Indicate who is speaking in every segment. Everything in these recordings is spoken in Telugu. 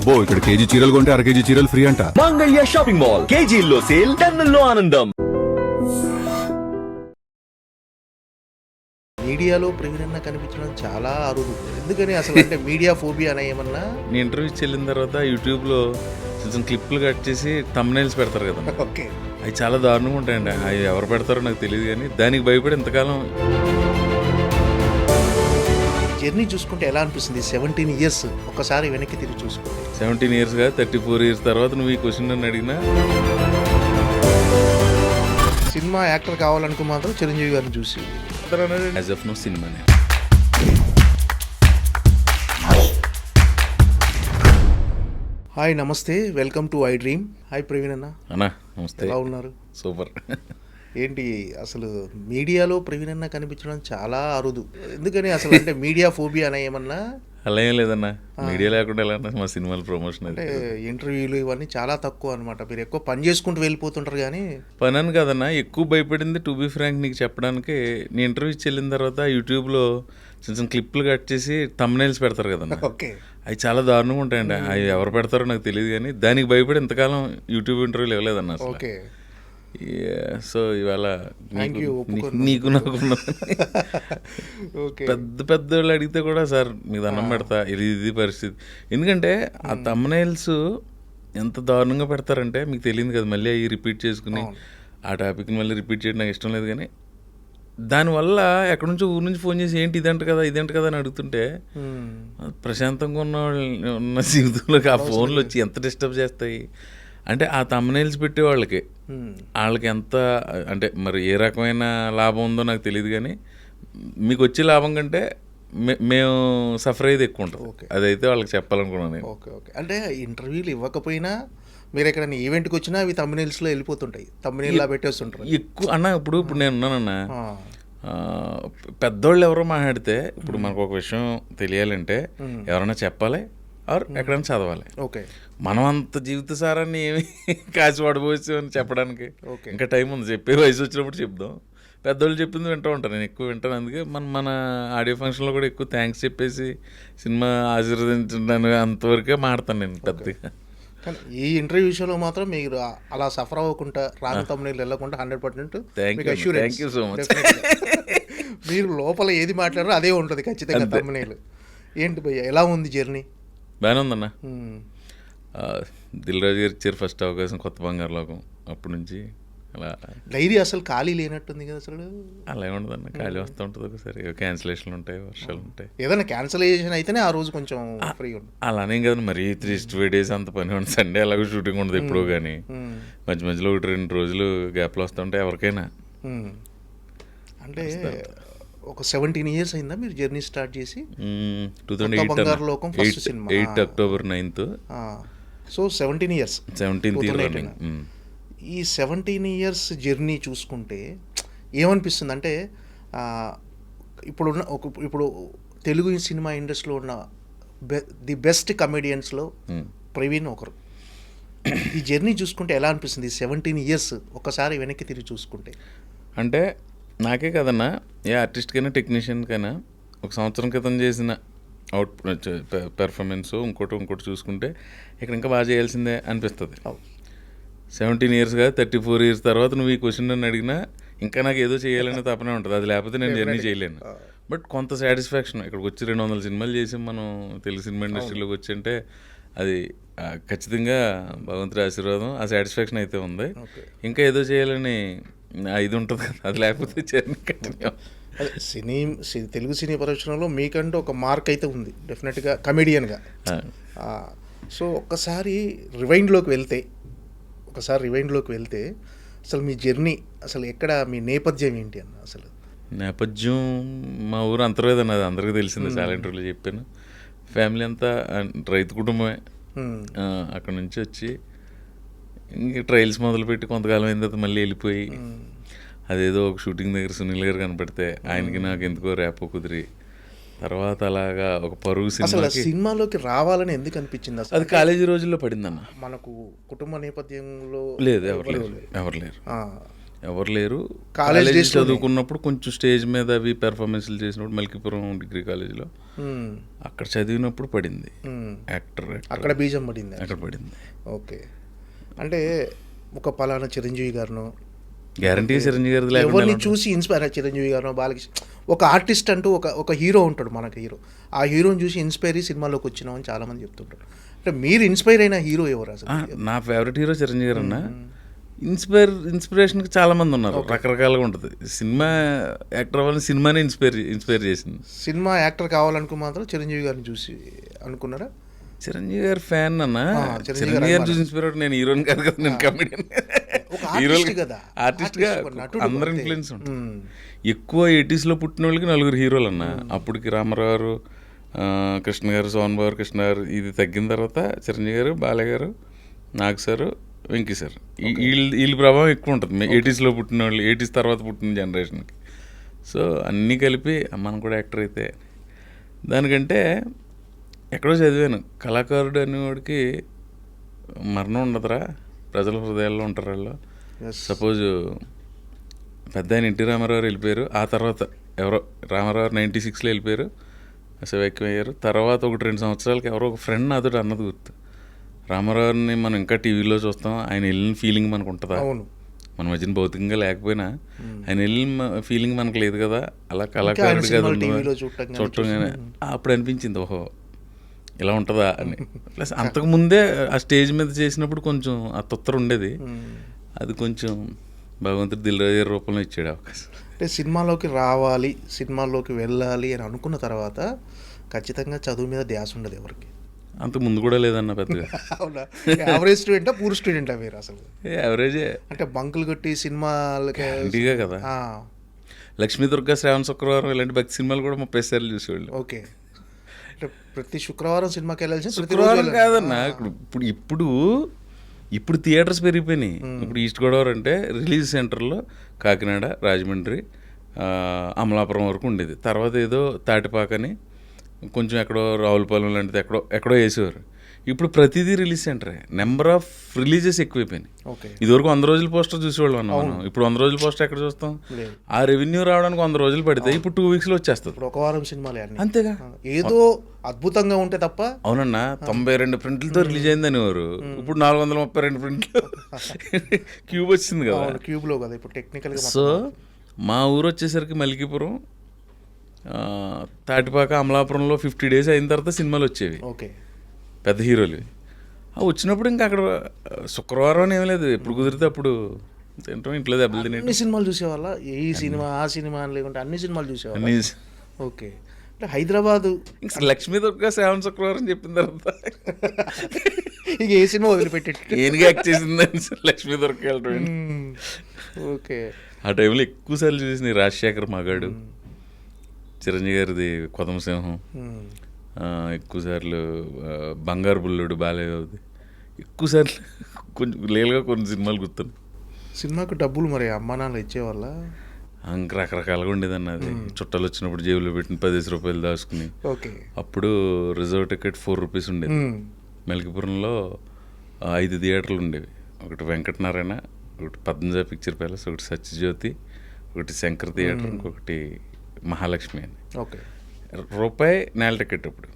Speaker 1: అబ్బో ఇక్కడ కేజీ చీరలు కొంటే అర కేజీ చీరలు ఫ్రీ అంట.
Speaker 2: మంగళ్య షాపింగ్ మాల్, కేజీల్లో సేల్, టన్నుల్లో ఆనందం.
Speaker 3: మీడియాలో ప్రవీణన్న కనిపించడం చాలా అరుదు. ఎందుకని అసలు అంటే మీడియా ఫోబియా అనే ఏమన్నా?
Speaker 4: నేను ఇంటర్వ్యూ చెల్లిన తర్వాత యూట్యూబ్లో కొంచెం క్లిప్లు కట్ చేసి థంబ్నైల్స్ పెడతారు కదా,
Speaker 3: ఓకే,
Speaker 4: అవి చాలా దారుణంగా ఉంటాయండి. అవి ఎవరు పెడతారో నాకు తెలియదు, కానీ దానికి భయపడి ఇంతకాలం.
Speaker 3: జర్నీ చూసుకుంటే ఎలా అనిపిస్తుంది? 17 years ఒకసారి వెనక్కి తిరిగి చూసుకుంటే.
Speaker 4: 17 years 34 years తర్వాత నువ్వు ఈ క్వశ్చన్ నన్ను అడిగినా.
Speaker 3: సినిమా యాక్టర్ కావాలనుకో మాత్రం చిరంజీవి గారిని చూసి
Speaker 4: యాజ్ ఆఫ్ నో సినిమానే.
Speaker 3: హాయ్, నమస్తే, welcome to iDream. Hi ప్రవీణన్న.
Speaker 4: అన్నా నమస్తే,
Speaker 3: ఎలా ఉన్నారు?
Speaker 4: సూపర్.
Speaker 3: ఏంటి అసలు మీడియాలో ప్రవీణన్న కనిపించడం చాలా అరుదు. ఎందుకని అసలు అంటే మీడియా ఫోబియా అనే ఏమన్నా?
Speaker 4: అలా ఏం లేదన్నా, మీడియా లేకుండా ఎలా అన్నా మా సినిమాల ప్రమోషన్
Speaker 3: అంటే ఇంటర్వ్యూలు ఇవన్నీ చాలా తక్కువ అనమాట. మీరు ఎక్కువ పని చేసుకుంటూ వెళ్ళిపోతుంటారు. కానీ
Speaker 4: పని అని కదన్నా, ఎక్కువ భయపడింది టు బీ ఫ్రాంక్ నీకు చెప్పడానికి, నేను ఇంటర్వ్యూ చెల్లిన తర్వాత యూట్యూబ్లో కొంచెం క్లిప్లు కట్ చేసి థంబ్నైల్స్ పెడతారు కదన్నా,
Speaker 3: ఓకే,
Speaker 4: అవి చాలా దారుణంగా ఉంటాయండి. అవి ఎవరు పెడతారో నాకు తెలియదు, కానీ దానికి భయపడి ఇంతకాలం యూట్యూబ్ ఇంటర్వ్యూలు ఇవ్వలేదన్న అసలు.
Speaker 3: ఓకే.
Speaker 4: సో ఇవాళ నీకు నాకు పెద్ద పెద్ద వాళ్ళు అడిగితే కూడా సార్ మీకు దండం పెడతా, ఇది పరిస్థితి. ఎందుకంటే ఆ థంబ్నైల్స్ ఎంత దారుణంగా పెడతారంటే మీకు తెలియదు కదా, మళ్ళీ అవి రిపీట్ చేసుకుని ఆ టాపిక్ని మళ్ళీ రిపీట్ చేయడం నాకు ఇష్టం లేదు. కానీ దానివల్ల ఎక్కడి నుంచో ఊరి నుంచి ఫోన్ చేసి ఏంటి ఇదంట కదా అని అడుగుతుంటే ప్రశాంతంగా ఉన్న జీవితంలోకి ఆ ఫోన్లు వచ్చి ఎంత డిస్టర్బ్ చేస్తాయి అంటే, ఆ థంబ్నైల్స్ పెట్టే వాళ్ళకి ఎంత అంటే మరి ఏ రకమైన లాభం ఉందో నాకు తెలియదు. కానీ మీకు వచ్చే లాభం కంటే మేము సఫర్ అయ్యేది ఎక్కువ ఉంటుంది. అదైతే వాళ్ళకి చెప్పాలనుకున్నాను నేను.
Speaker 3: Okay, okay. అంటే ఇంటర్వ్యూలు ఇవ్వకపోయినా మీరు ఎక్కడైనా ఈవెంట్కి వచ్చినా అవి థంబ్నైల్స్లో వెళ్ళిపోతుంటాయి, థంబ్నైల్లా పెట్టేస్తుంటారు
Speaker 4: ఎక్కువ అన్న. ఇప్పుడు నేను ఉన్నానన్నా, పెద్దోళ్ళు ఎవరో మాట్లాడితే ఇప్పుడు మనకు ఒక విషయం తెలియాలంటే ఎవరైనా చెప్పాలి ఆర్ ఎక్కడైనా చదవాలి.
Speaker 3: ఓకే,
Speaker 4: మనం అంత జీవిత సారాన్ని ఏమి కాచి పడబోచ్చు అని చెప్పడానికి ఇంకా టైం ఉంది. చెప్పే వయసు వచ్చినప్పుడు చెప్దాం. పెద్దోళ్ళు చెప్పింది వింటూ ఉంటాను, నేను ఎక్కువ వింటాను. అందుకే మన ఆడియో ఫంక్షన్లో కూడా ఎక్కువ థ్యాంక్స్ చెప్పేసి సినిమా ఆశీర్వదించడానికి అంతవరకే మాడతాను నేను పెద్దగా.
Speaker 3: కానీ ఈ ఇంటర్వ్యూ విషయంలో మాత్రం మీరు అలా సఫర్ అవ్వకుండా, రాంగ్ థంబ్నైల్ వెళ్ళకుండా 100%
Speaker 4: థ్యాంక్ యూ సో మచ్.
Speaker 3: మీరు లోపల ఏది మాట్లాడారో అదే ఉంటుంది ఖచ్చితంగా థంబ్నైల్. ఏంటి భయ్య, ఎలా ఉంది జర్నీ?
Speaker 4: బాగానే ఉందన్న. దిల్ రాజు గారు ఇచ్చారు ఫస్ట్ అవకాశం, కొత్త బంగారు లోకం. అప్పటి నుంచి అలా
Speaker 3: డైరీ అసలు ఖాళీ లేనట్టుంది కదా అసలు.
Speaker 4: అలా ఏముండదన్న, ఖాళీ వస్తూ ఉంటుంది. ఒకసారి క్యాన్సిలేషన్లు ఉంటాయి, వర్షాలు ఉంటాయి.
Speaker 3: ఏదైనా క్యాన్సిలేషన్ అయితేనే ఆ రోజు కొంచెం ఫ్రీ ఉంటుంది.
Speaker 4: అలానే కదా మరి 365 days అంత పని ఉంటుంది. సండే అలాగే షూటింగ్ ఉండదు ఎప్పుడో, కానీ మధ్య మధ్యలో 1-2 రోజులు గ్యాప్లు వస్తుంటాయి ఎవరికైనా.
Speaker 3: అంటే ఒక 17 years అయిందా మీరు జర్నీ స్టార్ట్ చేసి?
Speaker 4: 2008
Speaker 3: బంగారు లోకం first cinema
Speaker 4: 8 October 9th.
Speaker 3: So 17 years.
Speaker 4: 17th.
Speaker 3: ఈ 17 years జర్నీ చూసుకుంటే ఏమనిపిస్తుంది అంటే, ఇప్పుడు తెలుగు సినిమా ఇండస్ట్రీలో ఉన్న ది బెస్ట్ కమెడియన్స్లో ప్రవీణ్ ఒకరు. ఈ జర్నీ చూసుకుంటే ఎలా అనిపిస్తుంది 17 years ఒకసారి వెనక్కి తిరిగి చూసుకుంటే?
Speaker 4: అంటే నాకే కదన్నా, ఏ ఆర్టిస్ట్కైనా టెక్నీషియన్కైనా ఒక సంవత్సరం క్రితం చేసిన పెర్ఫార్మెన్స్ ఇంకోటి చూసుకుంటే ఇక్కడ ఇంకా బాగా చేయాల్సిందే అనిపిస్తుంది. 17 years 34 years తర్వాత నువ్వు ఈ క్వశ్చన్ నన్ను అడిగినా ఇంకా నాకు ఏదో చేయాలనే తపనే ఉంటుంది. అది లేకపోతే నేను జర్నీ చేయలేను. బట్ కొంత సాటిస్ఫాక్షన్, ఇక్కడికి వచ్చి 200 సినిమాలు చేసి మనం తెలుగు సినిమా ఇండస్ట్రీలోకి వచ్చి అంటే అది ఖచ్చితంగా భగవంతుడి ఆశీర్వాదం. ఆ సాటిస్ఫాక్షన్ అయితే ఉంది. ఇంకా ఏదో చేయాలని ఇది ఉంటుంది కదా, అది లేకపోతే జర్నీ కంటిన్యూ.
Speaker 3: తెలుగు సినీ పరిశ్రమలో మీకంటూ ఒక మార్క్ అయితే ఉంది డెఫినెట్గా కమెడియన్గా. సో ఒక్కసారి రివైండ్లోకి వెళ్తే అసలు మీ జర్నీ అసలు ఎక్కడ, మీ నేపథ్యం ఏంటి అన్న? అసలు
Speaker 4: నేపథ్యం మా ఊరు అంతర్వేది అన్నది అందరికీ తెలిసిందే, చాలా ఇంటర్వ్యూలో చెప్పాను. ఫ్యామిలీ అంతా రైతు కుటుంబమే. అక్కడ నుంచి వచ్చి ఇంక ట్రయల్స్ మొదలుపెట్టి కొంతకాలం అయిన తర్వాత మళ్ళీ వెళ్ళిపోయి అదేదో ఒక షూటింగ్ దగ్గర సునీల్ గారు కనపడితే ఆయనకి నాకు ఎందుకో రేపో కుదిరి తర్వాత అలాగా ఒక పరుగు
Speaker 3: సినిమాలోకి రావాలని ఎందుకు అనిపించింది అసలు?
Speaker 4: అది కాలేజీ రోజుల్లో పడిందన్న.
Speaker 3: మనకు కుటుంబ నేపథ్యంలో
Speaker 4: లేదు, ఎవరు లేరు. ఎవరు లేరు.
Speaker 3: కాలేజ్
Speaker 4: కాలేజ్
Speaker 3: days లోనే.
Speaker 4: చదువుకున్నప్పుడు కొంచెం స్టేజ్ మీద అవి పెర్ఫార్మెన్స్లు చేసినప్పుడు మల్కీపురం డిగ్రీ కాలేజీలో
Speaker 3: మ్మ్.
Speaker 4: అక్కడ చదివినప్పుడు పడింది.
Speaker 3: మ్మ్.
Speaker 4: యాక్టర్
Speaker 3: అక్కడ బీజం పడింది.
Speaker 4: అక్కడ పడింది.
Speaker 3: ఓకే, అంటే ఒక పలానా చిరంజీవి గారిను
Speaker 4: గ్యారంటీ చిరంజీవి గారిది లేకుండా
Speaker 3: ఎవరిని
Speaker 4: ఎలా ఉంటుంది?
Speaker 3: చూసి ఇన్స్పైర్ చిరంజీవి గారు, బాలకృష్ణ, ఒక ఆర్టిస్ట్ అంటూ ఒక హీరో ఉంటాడు మనకి, హీరో. ఆ హీరోని చూసి ఇన్స్పైర్ అయ్యి సినిమాలోకి వచ్చినామని చాలా మంది చెప్తుంటారు. అంటే మీరు ఇన్స్పైర్ అయిన హీరో ఎవరు అసలు?
Speaker 4: నా ఫేవరెట్ హీరో చిరంజీవి గారు అన్న. ఇన్స్పిరేషన్కి చాలా మంది ఉన్నారు, రకరకాలుగా ఉంటుంది. సినిమా యాక్టర్ అవ్వాలని సినిమానే ఇన్స్పైర్ చేసింది.
Speaker 3: సినిమా యాక్టర్ కావాలనుకుని మాత్రం చిరంజీవి గారిని చూసి అనుకున్నారా?
Speaker 4: చిరంజీవి గారి ఫ్యాన్ అన్న.
Speaker 3: చిరంజీవి
Speaker 4: చిరంజీవి
Speaker 3: గారి
Speaker 4: గారిని చూసి ఇన్స్పైర్ అవుతుంది. నేను హీరోని కాదు కదా, నేను కమెడియన్.
Speaker 3: ఒక artist కదా.
Speaker 4: ఆర్టిస్ట్గా
Speaker 3: Artist, ఒక నటుడు
Speaker 4: అందరు
Speaker 3: అంతే.
Speaker 4: ఇన్ఫ్లుయెన్స్ ఉంటుంది.
Speaker 3: మ్మ్.
Speaker 4: ఎక్కువ 80s లో పుట్టిన వాళ్ళకి 4 హీరోలు అన్న. అప్పటికి రామారావు గారు, కృష్ణ గారు, సోహన్ బాబు, కృష్ణ గారు, ఇది తగ్గిన తర్వాత చిరంజీవి గారు, బాలయ్య గారు, నాగ్ సారు, వెంకీ సార్, వీళ్ళ ప్రభావం ఎక్కువ ఉంటుంది 80s లో పుట్టిన వాళ్ళు, 80s తర్వాత పుట్టిన జనరేషన్కి. సో అన్నీ కలిపి మనం కూడా యాక్టర్ అయితే దానికంటే ఎక్కడో చదివాను, కళాకారుడు అనేవాడికి మరణం ఉండదురా, ప్రజల హృదయాల్లో ఉంటారు వాళ్ళు.
Speaker 3: Yes.
Speaker 4: సపోజ్ పెద్ద ఆయన ఎన్టీ రామారావు వెళ్ళిపోయారు, ఆ తర్వాత ఎవరో రామారావు 96లో వెళ్ళిపోయారు, శివైక్యం అయ్యారు. తర్వాత 1-2 సంవత్సరాలకి ఎవరో ఒక ఫ్రెండ్ నాతో అన్నది గుర్తు, రామారావుని మనం ఇంకా టీవీలో చూస్తాం, ఆయన వెళ్ళిన ఫీలింగ్ మనకు ఉంటుందా?
Speaker 3: అవును.
Speaker 4: మన మధ్యన భౌతికంగా లేకపోయినా ఆయన వెళ్ళిన ఫీలింగ్ మనకు లేదు కదా, అలా
Speaker 3: ఆయన
Speaker 4: కళాకారుడు
Speaker 3: సినిమాలు
Speaker 4: కదా
Speaker 3: టీవీలో చూడటంగానే
Speaker 4: అప్పుడు అనిపించింది, ఓహో ఇలా ఉంటుందా అని. ప్లస్ అంతకుముందే ఆ స్టేజ్ మీద చేసినప్పుడు కొంచెం ఆ తొత్తర ఉండేది, అది కొంచెం భగవంతుడు దిల్ రాజు రూపంలో ఇచ్చాడు అవకాశం.
Speaker 3: అంటే సినిమాలోకి రావాలి, సినిమాల్లోకి వెళ్ళాలి అని అనుకున్న తర్వాత ఖచ్చితంగా చదువు మీద ధ్యాస ఉండదు ఎవరికి.
Speaker 4: అంతకు ముందు కూడా లేదన్న పెద్దగా.
Speaker 3: అవునా? యావరేజ్ స్టూడెంటా, పూర్ స్టూడెంటా మీరు అసలు?
Speaker 4: యావరేజే,
Speaker 3: అంటే బంకులు కొట్టి సినిమాలకి
Speaker 4: ఇంటిగా కదా. లక్ష్మీ దుర్గా, శ్రావణ శుక్రవారం ఇలాంటి భక్తి సినిమాలు కూడా 30 సార్లు చూసేవాళ్ళు.
Speaker 3: ఓకే, అంటే ప్రతి శుక్రవారం సినిమాకి వెళ్ళాల్సి
Speaker 4: శుక్రవారం కాదన్న, ఇప్పుడు థియేటర్స్ పెరిగిపోయినాయి. ఇప్పుడు ఈస్ట్ గోదావరి అంటే రిలీజ్ సెంటర్లో కాకినాడ, రాజమండ్రి, అమలాపురం వరకు ఉండేది. తర్వాత ఏదో తాటిపాకని కొంచెం ఎక్కడో రావులపాలెం లాంటిది ఎక్కడో వేసేవారు. ఇప్పుడు ప్రతిదీ రిలీజ్ సెంటరే, నెంబర్ ఆఫ్ రిలీజెస్ ఎక్కువైపోయినాయి.
Speaker 3: ఓకే,
Speaker 4: ఇదివరకు 100 రోజుల పోస్టర్ చూసేవాళ్ళం అన్న మనం, ఇప్పుడు 100 రోజుల పోస్టర్ ఎక్కడ చూస్తాం?
Speaker 3: లేదు.
Speaker 4: ఆ రెవెన్యూ రావడానికి 100 రోజులు పడితే ఇప్పుడు 2 వీక్స్లో వచ్చేస్తుంది.
Speaker 3: ఇప్పుడు ఒక వారం సినిమాలే అన్ని.
Speaker 4: అంతేగా.
Speaker 3: ఏదో అద్భుతంగా ఉంటే తప్ప.
Speaker 4: అవునన్నా, 92 ప్రింట్లతో రిలీజ్ అయిందని వారు, ఇప్పుడు 432 ప్రింట్లు క్యూబ్ వచ్చింది కదా.
Speaker 3: క్యూబ్లో కదా ఇప్పుడు టెక్నికల్గా.
Speaker 4: సో మా ఊరు వచ్చేసరికి మల్కీపురం, తాటిపాక, అమలాపురంలో 50 days అయిన తర్వాత సినిమాలు వచ్చేవి,
Speaker 3: ఓకే,
Speaker 4: పెద్ద హీరోలు. వచ్చినప్పుడు ఇంకా అక్కడ శుక్రవారం అని ఏం లేదు, ఎప్పుడు కుదిరితే అప్పుడు తింటాం, ఇంట్లో దెబ్బలు తినే
Speaker 3: అన్ని సినిమాలు చూసేవాళ్ళ, ఈ సినిమా ఆ సినిమా అని లేకుంటే అన్ని సినిమాలు చూసేవాళ్ళ.
Speaker 4: అన్ని.
Speaker 3: ఓకే, అంటే హైదరాబాదు
Speaker 4: ఇంకా లక్ష్మీ దుర్గా, శ్రావణ శుక్రవారం చెప్పిన తర్వాత
Speaker 3: ఇక ఏ సినిమా వదిలిపెట్టేట్టు.
Speaker 4: ఏనుగా యాక్ట్ చేసిందని లక్ష్మీ దుర్గా వెళ్ళటం.
Speaker 3: ఓకే,
Speaker 4: ఆ టైంలో ఎక్కువ సార్లు చూసింది రాజశేఖర్ మగాడు, చిరంజీవి గారిది కొదమసింహం, ఎక్కువసార్లు బంగారు బుల్లుడు, బాలయ్యది, ఎక్కువసార్లు కొంచెం లేలుగా కొన్ని సినిమాలు గుర్తున్నాయి.
Speaker 3: సినిమాకు డబ్బులు మరి అమ్మా నాన్న ఇచ్చేవాళ్ళ?
Speaker 4: ఇంక రకరకాలుగా ఉండేదన్న అది. చుట్టాలు వచ్చినప్పుడు జేబులో పెట్టిన 10 రూపాయలు దాచుకుని.
Speaker 3: ఓకే,
Speaker 4: అప్పుడు రిజర్వ్ టికెట్ 4 రూపీస్ ఉండేది. మెల్కీపురంలో 5 థియేటర్లు ఉండేవి, ఒకటి వెంకటనారాయణ, ఒకటి పద్మజ పిక్చర్ ప్యాలెస్, ఒకటి సత్యజ్యోతి, ఒకటి శంకర్ థియేటర్, ఇంకొకటి మహాలక్ష్మి అని.
Speaker 3: ఓకే,
Speaker 4: రూపాయి నేల టికెట్. అప్పుడు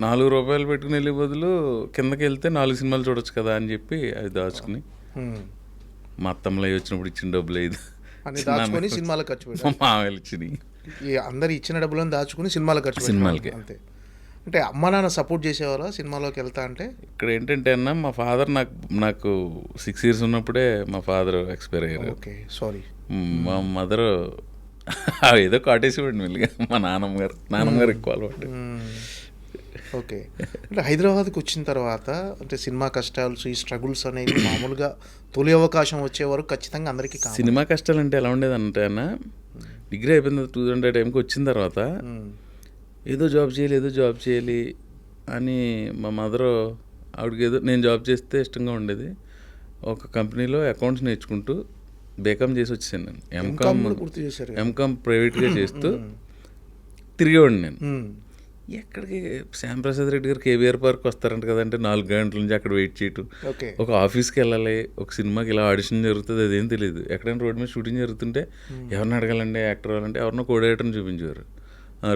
Speaker 4: 4 రూపాయలు పెట్టుకుని వెళ్ళే బదులు కిందకి వెళ్తే 4 సినిమాలు చూడొచ్చు కదా అని చెప్పి అది దాచుకుని, మా అత్తమ్మలు అవి వచ్చినప్పుడు ఇచ్చిన డబ్బులు ఇది
Speaker 3: అన్ని దాచుకొని సినిమాలకు ఖర్చు పెట్టారు.
Speaker 4: మా మామయ్యలు ఇచ్చినాయి.
Speaker 3: ఈ అందరు ఇచ్చిన డబ్బులను దాచుకుని సినిమాలకు ఖర్చు పెట్టారు.
Speaker 4: సినిమాలకి.
Speaker 3: అంతే. అంటే అమ్మ నాన్న సపోర్ట్ చేసేవాళ్ళ సినిమాలోకి వెళ్తా అంటే?
Speaker 4: ఇక్కడ ఏంటంటే అన్న, మా ఫాదర్ నాకు 6 years ఉన్నప్పుడే మా ఫాదర్ ఎక్స్పైర్ అయ్యారు.
Speaker 3: Okay, sorry.
Speaker 4: మా మదర్ ఏదో కాటేసేవాడిని మెల్లిగా. మా నాన్నమ్మ ఎక్కువ అలవాటు.
Speaker 3: ఓకే, అంటే హైదరాబాద్కి వచ్చిన తర్వాత అంటే సినిమా కష్టాలు, ఈ స్ట్రగుల్స్ అనేవి మామూలుగా తొలి అవకాశం వచ్చే వరకు ఖచ్చితంగా అందరికీ కావాలి.
Speaker 4: సినిమా కష్టాలు అంటే ఎలా ఉండేది అంటే అన్న, డిగ్రీ అయిపోయింది 2000 టైంకి వచ్చిన తర్వాత ఏదో జాబ్ చేయాలి అని మా మదర్, ఆవిడకి ఏదో నేను జాబ్ చేస్తే ఇష్టంగా ఉండేది. ఒక కంపెనీలో అకౌంట్స్ నేర్చుకుంటూ బీకామ్ చేసి వచ్చాను నేను. ఎంకామ్ ప్రైవేట్గా చేస్తూ తిరిగేవాడిని నేను. ఎక్కడికి శ్యాంప్రసాద్ రెడ్డి గారు కేబీఆర్ పార్క్ వస్తారంట కదంటే 4 గంటల నుంచి అక్కడ వెయిట్ చేయటం,
Speaker 3: ఓకే.
Speaker 4: ఒక ఆఫీస్కి వెళ్ళాలి, ఒక సినిమాకి ఇలా ఆడిషన్ జరుగుతుంది, అదేం తెలియదు. ఎక్కడైనా రోడ్ మీద షూటింగ్ జరుగుతుంటే ఎవరిని అడగాలండి యాక్టర్ వాళ్ళంటే ఎవరినో కోడేటర్ని చూపించేవారు.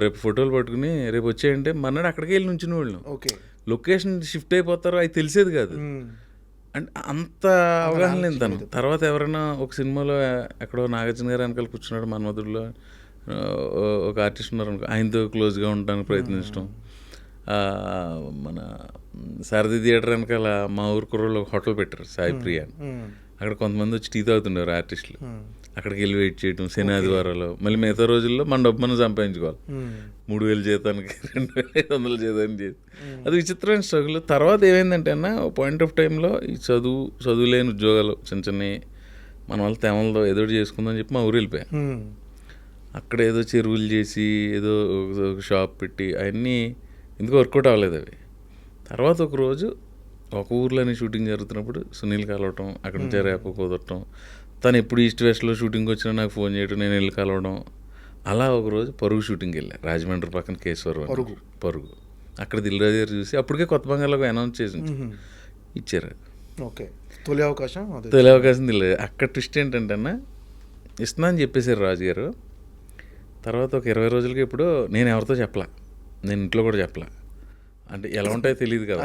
Speaker 4: రేపు ఫోటోలు పట్టుకుని రేపు వచ్చేయంటే మన్నాడు అక్కడికి వెళ్ళి నుంచిన వాళ్ళు.
Speaker 3: ఓకే.
Speaker 4: లొకేషన్ షిఫ్ట్ అయిపోతారో అది తెలిసేది కాదు. అంటే అంత అవగాహన లేదు తను. తర్వాత ఎవరైనా ఒక సినిమాలో ఎక్కడో నాగార్జున గారు వెనకాల కూర్చున్నాడు మన్మధుడిలో, ఒక ఆర్టిస్ట్ ఉన్నారు అనుకో, ఆయనతో క్లోజ్గా ఉండడానికి ప్రయత్నించడం. మన సారథి థియేటర్ వెనకాల మా ఊరు కుర్రోళ్ళు ఒక హోటల్ పెట్టారు, సాయి ప్రియ అని. అక్కడ కొంతమంది వచ్చి టీ తాగుతుండేవారు ఆర్టిస్టులు. అక్కడికి వెళ్ళి వెయిట్ చేయటం శని ఆదివారాలు. మళ్ళీ మిగతా రోజుల్లో మన డబ్బు మనం సంపాదించుకోవాలి. 3,000 జీతానికి 2,500 జీతానికి చేసి అది విచిత్రమైన స్ట్రగుల్. తర్వాత ఏమైందంటే అన్న పాయింట్ ఆఫ్ టైంలో ఈ చదువు లేని ఉద్యోగాలు చిన్న చిన్నవి మన వాళ్ళ తేమలతో ఏదో చేసుకుందని చెప్పి మా ఊరు వెళ్ళిపోయా. అక్కడ ఏదో చెరువులు చేసి ఏదో ఒక షాప్ పెట్టి అవన్నీ ఎందుకు వర్కౌట్ అవ్వలేదు అవి. తర్వాత ఒకరోజు ఒక ఊర్లోనే షూటింగ్ జరుగుతున్నప్పుడు సునీల్ కలవటం, అక్కడ నుంచి రేపు కుదరటం, తను ఎప్పుడు ఈస్ట్ వెస్ట్లో షూటింగ్ వచ్చినా నాకు ఫోన్ చేయడం, నేను వెళ్ళి కలవడం. అలా ఒకరోజు పరుగు షూటింగ్కి వెళ్ళా, రాజమండ్రి పక్కన కేశవరం పరుగు. అక్కడ దిల్రాజు గారు చూసి అప్పటికే కొత్త బంగాళాకు అనౌన్స్ చేసి ఇచ్చారు.
Speaker 3: ఓకే. తొలి అవకాశం
Speaker 4: తెలియదు. అక్కడ ట్విస్ట్ ఏంటంటే అన్న ఇస్తున్నా అని చెప్పేశారు రాజు గారు. తర్వాత ఒక 20 రోజులకి ఇప్పుడు నేను ఎవరితో చెప్పలా, నేను ఇంట్లో కూడా చెప్పలా. అంటే ఎలా ఉంటాయో తెలియదు కదా.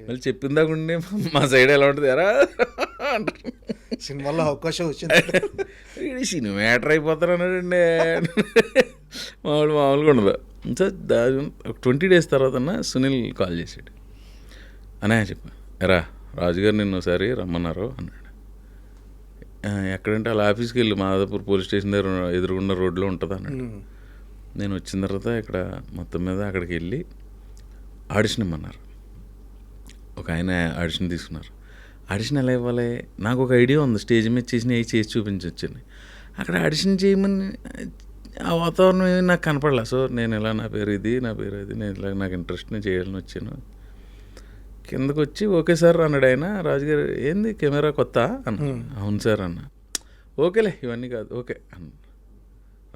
Speaker 4: మళ్ళీ చెప్పిందాక ఉండి మా సైడ్ ఎలా ఉంటుంది ఎరా అంటారు,
Speaker 3: సినిమాలో అవకాశం వచ్చింది,
Speaker 4: సినిమా యాక్టర్ అయిపోతారు అన్నాడండి. మామూలుగా ఉండదు. సో ఒక 20 days తర్వాత సునీల్ కాల్ చేసాడు. అనే చెప్పా, ఎరా రాజుగారు నిన్ను ఒకసారి రమ్మన్నారు అన్నాడు. ఎక్కడంటే అలా ఆఫీస్కి వెళ్ళి మాదాపూర్ పోలీస్ స్టేషన్ దగ్గర ఎదురుగున్న రోడ్లో ఉంటుంది అన్నాడు. నేను వచ్చిన తర్వాత ఇక్కడ మొత్తం మీద అక్కడికి వెళ్ళి ఆడిషన్ ఇమ్మన్నారు. ఒక ఆయన ఆడిషన్ తీసుకున్నారు. ఆడిషన్ ఎలా ఇవ్వాలి నాకు ఒక ఐడియా ఉంది, స్టేజ్ మీద చేసి చూపించవచ్చని. అక్కడ ఆడిషన్ చేయమని ఆ వాతావరణం ఏమి నాకు కనపడలే. సో నేను ఇలా నా పేరు ఇది నేను ఇలా నాకు ఇంట్రెస్ట్, నేను చేయాలని వచ్చాను. కిందకు వచ్చి ఓకే సార్ అన్నాడు ఆయన. రాజుగారు ఏంది కెమెరా కొత్త అన్న. అవును సార్ అన్న. ఓకేలే ఇవన్నీ కాదు ఓకే అన్న.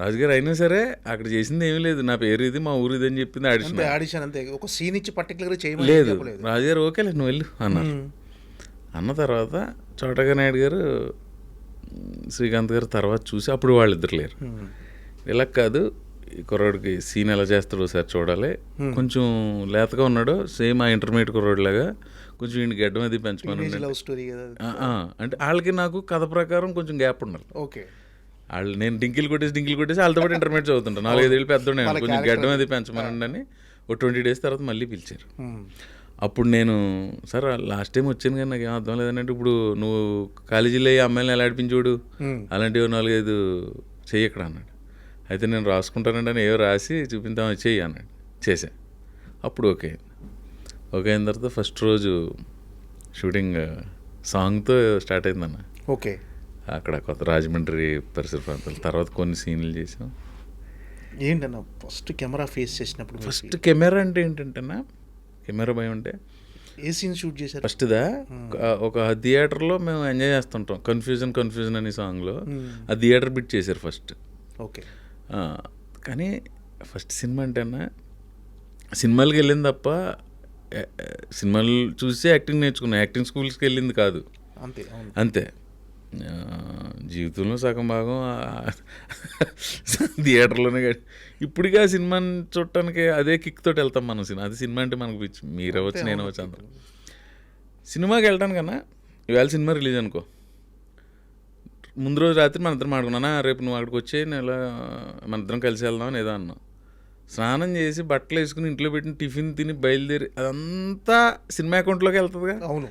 Speaker 4: రాజుగారు అయినా సరే అక్కడ చేసింది ఏమీ లేదు, నా పేరు ఇది మా ఊరు ఇది అని చెప్పింది.
Speaker 3: ఆడిషన్ అంతే, ఒక సీన్ ఇచ్చి పర్టికులర్గా
Speaker 4: లేదు. రాజుగారు ఓకేలే నువ్వు వెళ్ళు అన్నారు. అన్న తర్వాత చోటగా నాయుడు గారు శ్రీకాంత్ గారు తర్వాత చూసి అప్పుడు వాళ్ళిద్దరు లేరు. ఇలా కాదు ఈ కుర్రాడికి సీన్ ఎలా చేస్తాడో సార్ చూడాలి, కొంచెం లేతగా ఉన్నాడు సేమ్ ఆ ఇంటర్మీడియట్ కుర్రాడిలాగా, కొంచెం ఈయన గడ్డం అది పెంచమని. అంటే వాళ్ళకి నాకు కథ ప్రకారం కొంచెం గ్యాప్ ఉండాలి.
Speaker 3: ఓకే.
Speaker 4: వాళ్ళు నేను డింకిల్ కొట్టేసి వాళ్ళతో పాటు ఇంటర్మీడియట్ చదువుతుంటాను, 4-5 ఏళ్ళు పెద్దోడే, కొంచెం గడ్డం అది పెంచమనండి అని. ఒక 20 days తర్వాత మళ్ళీ పిలిచారు. అప్పుడు నేను సార్ లాస్ట్ టైం వచ్చాను కానీ నాకు ఏం అర్థం లేదంటే, ఇప్పుడు నువ్వు కాలేజీలో అమ్మాయిని ఎలా ఆడిపించోడు అలాంటివి 4-5 చెయ్యి ఇక్కడ అన్నాడు. అయితే నేను రాసుకుంటానండి అని ఏవో రాసి చూపించామని చెయ్యి అన్నాడు. చేశా. అప్పుడు ఓకే అయిన తర్వాత ఫస్ట్ రోజు షూటింగ్ సాంగ్తో స్టార్ట్ అయిందన్న.
Speaker 3: ఓకే.
Speaker 4: అక్కడ కొత్త రాజమండ్రి పరిసర ప్రాంతాలు. తర్వాత కొన్ని సీన్లు చేసాం.
Speaker 3: ఏంటన్నా ఫస్ట్ కెమెరా ఫేస్ చేసినప్పుడు?
Speaker 4: ఫస్ట్ కెమెరా అంటే ఏంటంటేనా, కెమెరా భయం అంటే
Speaker 3: ఏ సీన్ షూట్ చేశారు?
Speaker 4: ఫస్ట్దా ఒక థియేటర్లో మేము ఎంజాయ్ చేస్తుంటాం, కన్ఫ్యూజన్ అనే సాంగ్లో ఆ థియేటర్ బిట్ చేశారు ఫస్ట్.
Speaker 3: ఓకే.
Speaker 4: కానీ ఫస్ట్ సినిమా అంటేనా సినిమాలకి వెళ్ళింది తప్ప సినిమాలు చూసి యాక్టింగ్ నేర్చుకున్నా, యాక్టింగ్ స్కూల్స్కి వెళ్ళింది కాదు. అంతే. జీవితంలో సగం భాగం థియేటర్లోనే. ఇప్పటికీ ఆ సినిమాని చూడటానికి అదే కిక్ తోటి వెళ్తాం మనం. అది సినిమా అంటే మనకు పిచ్చి, మీరు అవ్వచ్చు నేను అవ్వచ్చు అందరం. సినిమాకి వెళ్ళటానికన్నా ఇవాళ సినిమా రిలీజ్ అనుకో, ముందు రోజు రాత్రి మన ఇద్దరం ఆడుకున్నానా రేపు నువ్వు అక్కడికి వచ్చి నేను ఇలా మన ఇద్దరం కలిసి వెళ్దాం అని ఏదో అన్నాం. స్నానం చేసి బట్టలు వేసుకుని ఇంట్లో పెట్టిన టిఫిన్ తిని బయలుదేరి అదంతా సినిమా అకౌంట్లోకి వెళ్తుందిగా.
Speaker 3: అవును.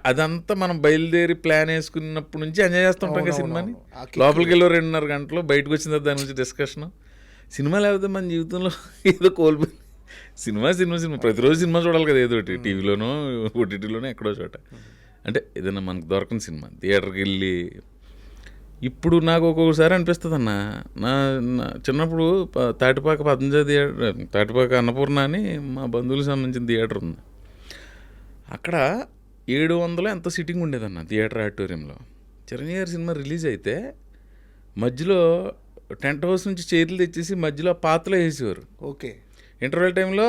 Speaker 4: అదంతా మనం బయలుదేరి ప్లాన్ వేసుకున్నప్పటి నుంచి ఎంజాయ్ చేస్తుంటాం కదా సినిమాని. లోపలికి వెళ్ళి 2.5 గంటలు, బయటకు వచ్చిన తర్వాత దాని గురించి డిస్కషన్. సినిమా లేకపోతే మన జీవితంలో ఏదో కోల్పోయి సినిమా ప్రతిరోజు సినిమా చూడాలి కదా, ఏదో ఒకటి టీవీలోనో ఓటీటీలోనో ఎక్కడో చోట. అంటే ఏదైనా మనకు దొరకని సినిమా థియేటర్కి వెళ్ళి. ఇప్పుడు నాకు ఒక్కొక్కసారి అనిపిస్తుంది అన్న, నా చిన్నప్పుడు తాటిపాక పద్మజా థియేటర్, తాటిపాక అన్నపూర్ణ అని మా బంధువులకు సంబంధించిన థియేటర్ ఉంది. అక్కడ 700 ఎంతో సిట్టింగ్ ఉండేదన్న థియేటర్ ఆడిటోరియంలో. చిరంజీవి గారి సినిమా రిలీజ్ అయితే మధ్యలో టెంట్ హౌస్ నుంచి చైర్లు తెచ్చేసి మధ్యలో పాతలో వేసేవారు.
Speaker 3: ఓకే.
Speaker 4: ఇంటర్వెల్ టైంలో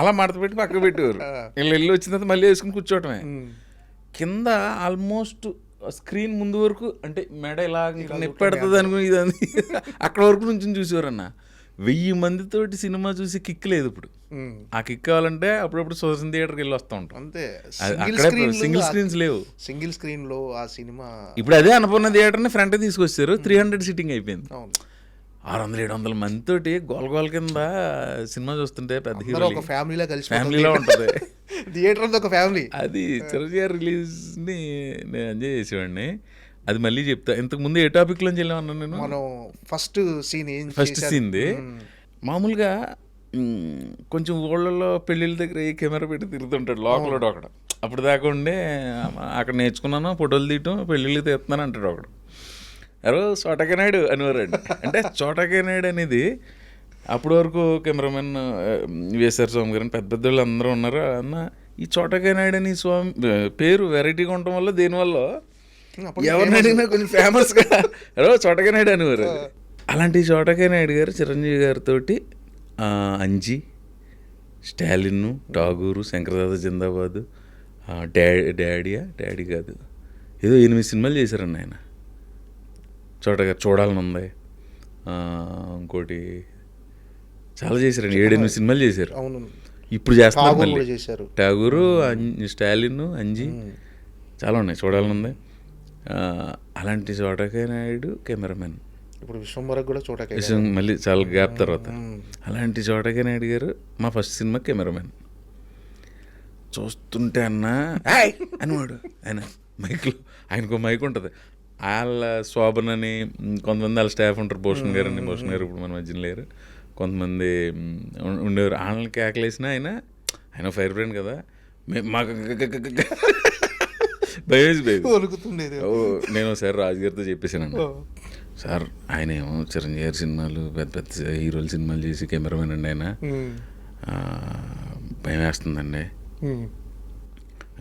Speaker 4: అలా మడత పెట్టి పక్కకు పెట్టేవారు. వీళ్ళు వెళ్ళి వచ్చిన తర్వాత మళ్ళీ వేసుకుని కూర్చోవటమే. కింద ఆల్మోస్ట్ స్క్రీన్ ముందు వరకు అంటే మెడ ఇలా నిప్పెడుతుంది అనుకుని ఇదని అక్కడ వరకు నుంచి చూసేవారన్న. 1000 మందితోటి సినిమా చూసి కిక్ లేదు ఇప్పుడు. ఆ కిక్ కావాలంటే అప్పుడప్పుడు సోషల్ థియేటర్కి వెళ్ళి వస్తూ ఉంటాం.
Speaker 3: అంతే,
Speaker 4: అక్కడే సింగిల్ స్క్రీన్స్ లేవు.
Speaker 3: సింగిల్ స్క్రీన్ లో ఆ సినిమా
Speaker 4: ఇప్పుడు అదే అన్నపూర్ణ థియేటర్ని ఫ్రంట్ తీసుకొచ్చారు. 300 సీటింగ్ అయిపోయింది. 600-700 మందితోటి గోల కింద సినిమా చూస్తుంటే పెద్ద హీరో
Speaker 3: ఒక ఫ్యామిలీలో కలిసి
Speaker 4: ఫ్యామిలీలో ఉంటుంది.
Speaker 3: థియేటర్ అంతా ఒక ఫ్యామిలీ.
Speaker 4: అది చిరంజీవి రిలీజ్ని నేను ఎంజాయ్ చేసేవాడిని. అది మళ్ళీ చెప్తా. ఇంతకు ముందు ఏ టాపిక్లోంచి వెళ్ళామన్నా నేను?
Speaker 3: మనం ఫస్ట్
Speaker 4: సీన్ది మామూలుగా కొంచెం ఊళ్ళలో పెళ్ళిళ్ళ దగ్గర ఈ కెమెరా పెట్టి తిరుగుతుంటాడు లోకల్ ఒకడు. అప్పుడు దాకా ఉండే అక్కడ నేర్చుకున్నాను ఫోటోలు తీయటం, పెళ్ళిళ్ళు తీస్తున్నాను అంటాడు ఒకడు. ఎవరో చోటకేనాయుడు అనేవారండి. అంటే చోటకేనాయుడు అనేది అప్పటి వరకు కెమెరామెన్ విఎస్ఆర్ స్వామి గారు పెద్ద పెద్ద వాళ్ళు అందరూ ఉన్నారు అన్న. ఈ చోటకేనాయుడు అని స్వామి పేరు వెరైటీగా ఉండటం వల్ల దీనివల్ల ఎవరిని అడిగినా కొంచెం ఫేమస్గా ఎవరో చోటకేనాయుడు అనేవారు. అలాంటి చోటకేనాయుడు గారు చిరంజీవి గారితో అంజి, స్టాలిన్, ఠాగూరు, శంకరదాద జిందాబాదు, డాడీ కాదు ఏదో 8 సినిమాలు చేశారన్న ఆయన. చోటగారు చూడాలని ఉంది, ఇంకోటి చాలా చేశారండి. 7-8 సినిమాలు చేశారు. ఇప్పుడు చేస్తున్నారు మళ్ళీ. ఠాగూరు, స్టాలిన్, అంజి చాలా ఉన్నాయి, చూడాలని ఉంది. అలాంటి చోటకేనాయుడు కెమెరామెన్.
Speaker 3: ఇప్పుడు విశ్వంబరకు కూడా
Speaker 4: మళ్ళీ చాలా గ్యాప్ తర్వాత. అలాంటి చోటకేనాయుడు గారు మా ఫస్ట్ సినిమా కెమెరామెన్. చూస్తుంటే అన్న అనేవాడు ఆయన మైక్లో. ఆయనకు మైక్ ఉంటుంది. వాళ్ళ శోభన్ అని కొంతమంది వాళ్ళ స్టాఫ్ ఉంటారు. భూషణ్ గారు అని, భూషణ్ గారు ఇప్పుడు మన మధ్యన లేరు. కొంతమంది ఉండేవారు. వాళ్ళని కేకలేసిన ఆయన ఫైర్ బ్రాండ్ కదా, మాకు నేను ఒకసారి రాజుగారితో చెప్పేసాను, సార్ ఆయన ఏమో చిరంజీవి గారి సినిమాలు పెద్ద పెద్ద హీరోల సినిమాలు చేసి కెమెరామెన్ అండి ఆయన, భయం వేస్తుందండి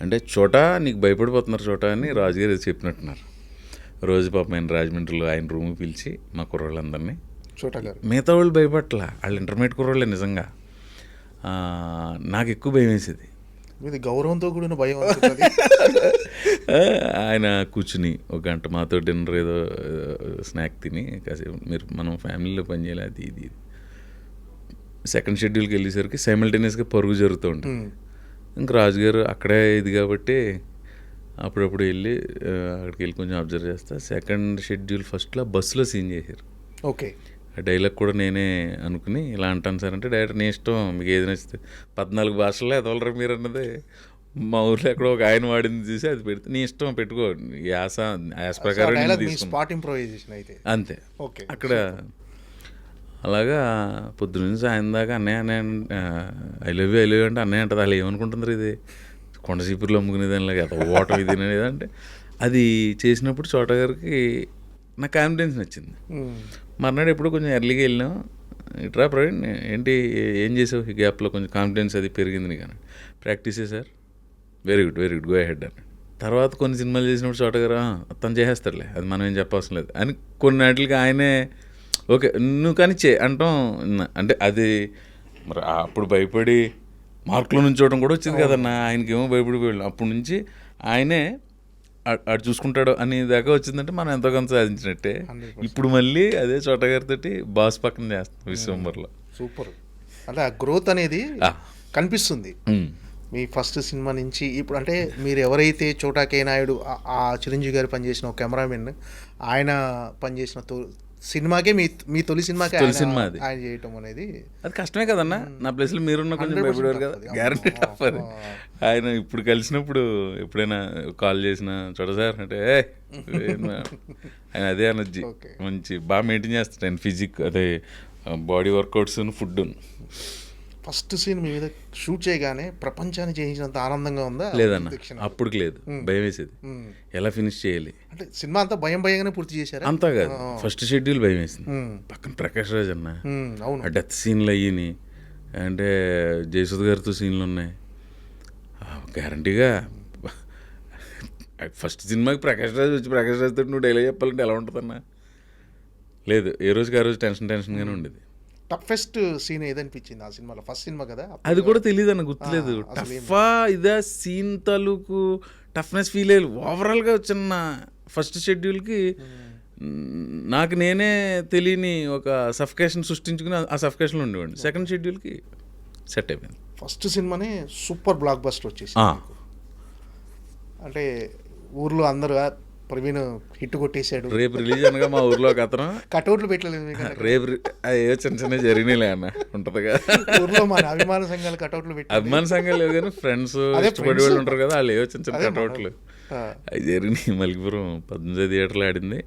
Speaker 4: అంటే. చోటా నీకు భయపడిపోతున్నారు చోటా అని రాజుగారు చెప్పినట్టున్నారు. రోజు పాపం ఆయన రాజమండ్రిలో ఆయన రూమ్కి పిలిచి మా కుర్రోళ్ళందరినీ, మిగతా వాళ్ళు భయపట్ల, వాళ్ళు ఇంటర్మీడియట్ కుర్రోళ్ళే నిజంగా. నాకు ఎక్కువ భయం వేసేది.
Speaker 3: గౌరవంతో కూడిన భయం.
Speaker 4: ఆయన కూర్చుని 1 గంట మాతో డిన్నర్ ఏదో స్నాక్ తిని కాసేపు మనం ఫ్యామిలీలో పనిచేయాలి అది ఇది. సెకండ్ షెడ్యూల్కి వెళ్ళేసరికి సైమల్టేనియస్గా పరుగు జరుగుతూ ఉంటుంది. ఇంకా రాజుగారు అక్కడే ఇది కాబట్టి అప్పుడప్పుడు వెళ్ళి అక్కడికి వెళ్ళి కొంచెం అబ్జర్వ్ చేస్తా. సెకండ్ షెడ్యూల్ ఫస్ట్లో బస్సులో సీన్ చేశారు.
Speaker 3: ఓకే.
Speaker 4: ఆ డైలాగ్ కూడా నేనే అనుకుని ఇలా అంటాను సార్ అంటే, డైరెక్టర్ నీ ఇష్టం, మీకు ఏది నచ్చితే 14 భాషల్లో ఎదవలరా మీరు అన్నది మా ఊర్లో ఎక్కడో ఒక ఆయన వాడింది చూసి అది పెడితే నీ ఇష్టం పెట్టుకో, యాస ప్రకారం అంతే. అక్కడ అలాగా పొద్దున్న సాయం దాకా అన్నయ్య ఐ లవ్ యూ అంటే అన్నయ్య అంటది. అలా ఏమనుకుంటున్నారు ఇది కొండ చీపుర్లు అమ్ముకునేదానిలాగా ఓటం ఇది అనేది అంటే. అది చేసినప్పుడు చోట గారికి నాకు కాన్ఫిడెన్స్ నచ్చింది. మర్నాడు ఎప్పుడు కొంచెం ఎర్లీగా వెళ్ళాం, ఇట్రా ప్రవీణ్ ఏంటి ఏం చేసావు ఈ గ్యాప్లో, కొంచెం కాన్ఫిడెన్స్ అది పెరిగింది కానీ. ప్రాక్టీసే sir, very good go ahead అని. తర్వాత కొన్ని సినిమాలు చేసినప్పుడు చోట గారు తను చేసేస్తాడులే, అది మనం ఏం చెప్పవసరం లేదు అని కొన్నిటికి ఆయనే ఓకే నువ్వు కానీ అంటాం. అంటే అది మరి అప్పుడు భయపడి మార్కులో నుంచోవడం కూడా వచ్చింది కదన్నా. ఆయనకేమో భయపడిపోయాడు. అప్పటి నుంచి ఆయనే అటు చూసుకుంటాడు అని దాకా వచ్చిందంటే మనం ఎంతో కొంత సాధించినట్టే. ఇప్పుడు మళ్ళీ అదే చోటగారితో బాస్ పక్కన చేస్తాం విశ్వంబర్లో.
Speaker 3: సూపర్. అంటే ఆ గ్రోత్ అనేది కనిపిస్తుంది మీ ఫస్ట్ సినిమా నుంచి ఇప్పుడు. అంటే మీరు ఎవరైతే చోటా నాయుడు ఆ చిరంజీవి గారు పనిచేసిన ఒక కెమెరామెన్, ఆయన పనిచేసిన సినిమాకే మీ తొలి సినిమాకే ఆయన చేయటం అనేది
Speaker 4: అది కష్టమే కదన్నా. నా ప్లేస్లో మీరున్న కొంచెం భయపడేవారు కదా, గ్యారంటీ టఫ్ అది. ఆయన ఇప్పుడు కలిసినప్పుడు ఎప్పుడైనా కాల్ చేసిన చోట సార్ అంటే ఆయన అదే ఎనర్జీ మంచి బాగా మెయింటైన్ చేస్తాడు ఆయన. ఫిజిక్ అదే body workouts, food.
Speaker 3: First scene మీ మీద షూట్ చేయగానే ప్రపంచాన్ని చేయించినంత ఆనందంగా ఉందా?
Speaker 4: లేదన్న, అప్పుడు లేదు, భయం వేసేది ఎలా ఫినిష్ చేయాలి
Speaker 3: అంటే. సినిమా అంతా భయంగానే పూర్తి చేశారు
Speaker 4: అంతా కాదు. ఫస్ట్ షెడ్యూల్ భయం వేసింది. పక్కన ప్రకాష్ రాజ్ అన్న, ఆ డెత్ సీన్లు అయ్యి అంటే జయసుధ్ గారితో సీన్లు ఉన్నాయి. గ్యారంటీగా ఫస్ట్ సినిమాకి ప్రకాష్ రాజ్ తోటి నువ్వు డైలాగ్ చెప్పాలంటే ఎలా ఉంటుందన్నా? లేదు, ఏ రోజుకి ఆ రోజు టెన్షన్గానే ఉండేది.
Speaker 3: టఫెస్ట్ సీన్ ఏదనిపించింది ఆ సినిమాలో? ఫస్ట్ సినిమా కదా
Speaker 4: అది కూడా తెలియదు అన్న, గుర్తులేదు.
Speaker 3: అసలు
Speaker 4: టఫా ఇదా సీన్ తాలూకు టఫ్నెస్ ఫీల్ అయ్యాలి. ఓవరాల్గా చిన్న ఫస్ట్ షెడ్యూల్కి నాకు నేనే తెలియని ఒక సఫికేషన్ సృష్టించుకుని ఆ సఫికేషన్లో ఉండేవాడిని. సెకండ్ షెడ్యూల్కి సెట్ అయిపోయింది.
Speaker 3: ఫస్ట్ సినిమానే సూపర్ బ్లాక్ బస్టర్ వచ్చేసి అంటే ఊర్లో అందరూ ప్రవీణ్ హిట్ కొట్టేశాడు.
Speaker 4: రేపు రిలీజ్ అనగా మా ఊర్లో ఒక అతను
Speaker 3: కటౌట్లు పెట్టలేదు
Speaker 4: రేపు ఏ చిన్న చిన్న జరిగినాయిలే అన్న ఉంటుందిగా.
Speaker 3: ఊర్లో మన అభిమాన సంఘాలు కటౌట్లు పెట్టి,
Speaker 4: అభిమాన సంఘాలు లేవు కానీ ఫ్రెండ్స్ ఇష్టపడే వాళ్ళు ఉంటారు కదా, వాళ్ళు ఏవో చిన్న చిన్న కటౌట్లు అవి జరిగినాయి. మల్కిపురం 18 థియేటర్లో ఆడింది.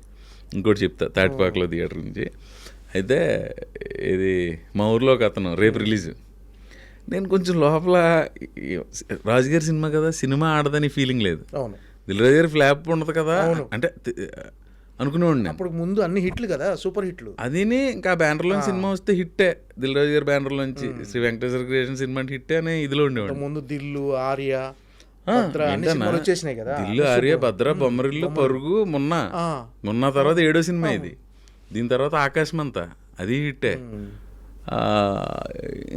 Speaker 4: ఇంకోటి చెప్తా తాటిపాకలో థియేటర్ నుంచి. అయితే ఇది మా ఊర్లో ఒక అతను రేపు రిలీజ్. నేను కొంచెం లోపల రాజుగారి సినిమా కదా, సినిమా ఆడదని ఫీలింగ్ లేదు.
Speaker 3: అవును,
Speaker 4: దిల్రాజు గారి ఫ్లాప్ ఉండదు కదా అంటే అనుకునేవాడిని.
Speaker 3: అప్పుడు ముందు అన్ని హిట్లు కదా, సూపర్ హిట్లు.
Speaker 4: అదిని ఇంకా బ్యానర్లో సినిమా వస్తే హిట్టే. దిల్రాజు గారి బ్యానర్లోంచి శ్రీ వెంకటేశ్వర క్రియేషన్ సినిమా అంటే హిట్టే అని ఇదిలో ఉండేవాడు.
Speaker 3: ముందు దిల్లు, ఆర్య,
Speaker 4: వచ్చేసినాయి కదా. దిల్లు, ఆర్య, భద్ర, బొమ్మరిల్లు, పరుగు, మొన్న తర్వాత 7వ సినిమా ఇది. దీని తర్వాత ఆకాశమంతా అది హిట్టే.